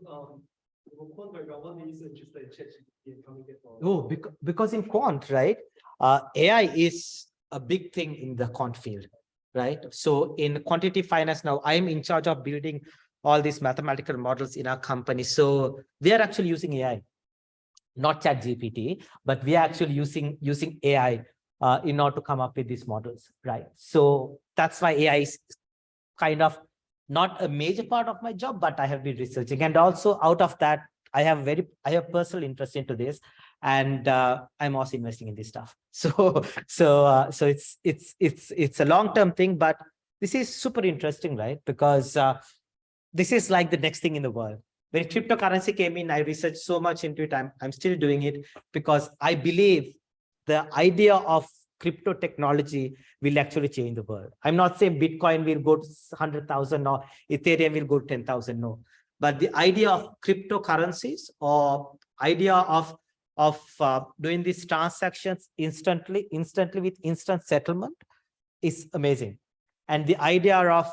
quant background, what made you so interested in ChatGPT and coming here for? Oh, because in quant, right? AI is a big thing in the quant field, right? So in quantitative finance now, I'm in charge of building all these mathematical models in our company. So we are actually using AI, not ChatGPT, but we are actually using AI in order to come up with these models, right? So that's why AI is kind of not a major part of my job, but I have been researching. And also out of that, I have personal interest into this, and I'm also investing in this stuff. So it's a long-term thing, but this is super interesting, right? Because this is like the next thing in the world. When cryptocurrency came in, I researched so much into it. I'm still doing it because I believe the idea of crypto technology will actually change the world. I'm not saying Bitcoin will go to 100,000 or Ethereum will go to 10,000. No, but the idea of cryptocurrencies, or idea of doing these transactions instantly with instant settlement is amazing. And the idea of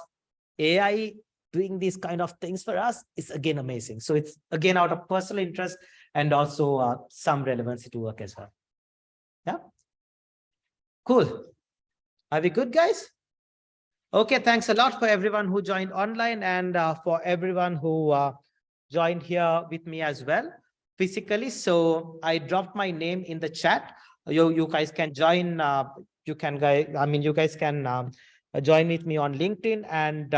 AI doing these kind of things for us is again amazing. So it's again out of personal interest and also some relevancy to work as well. Yeah. Cool. Are we good, guys? Okay, thanks a lot for everyone who joined online, and for everyone who joined here with me as well physically. So I dropped my name in the chat. You guys can join. You guys can join with me on LinkedIn, and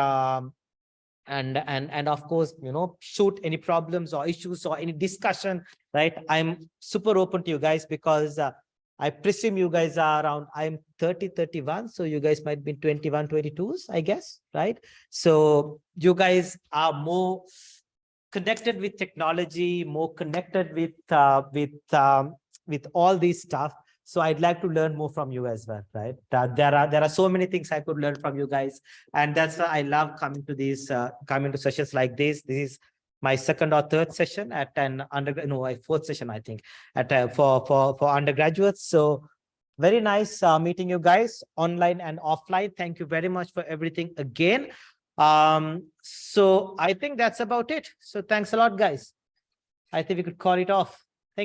and of course, shoot any problems or issues or any discussion, right? I'm super open to you guys because I presume you guys are around, I'm 30, 31. So you guys might be 21, 22s, I guess, right? So you guys are more connected with technology, more connected with all these stuff. So I'd like to learn more from you as well, right? There are so many things I could learn from you guys, and that's why I love coming to these coming to sessions like this. This is my second or third session at an undergrad, no, my fourth session, I think, at for undergraduates. So very nice meeting you guys online and offline. Thank you very much for everything again. So I think that's about it. So thanks a lot, guys. I think we could call it off.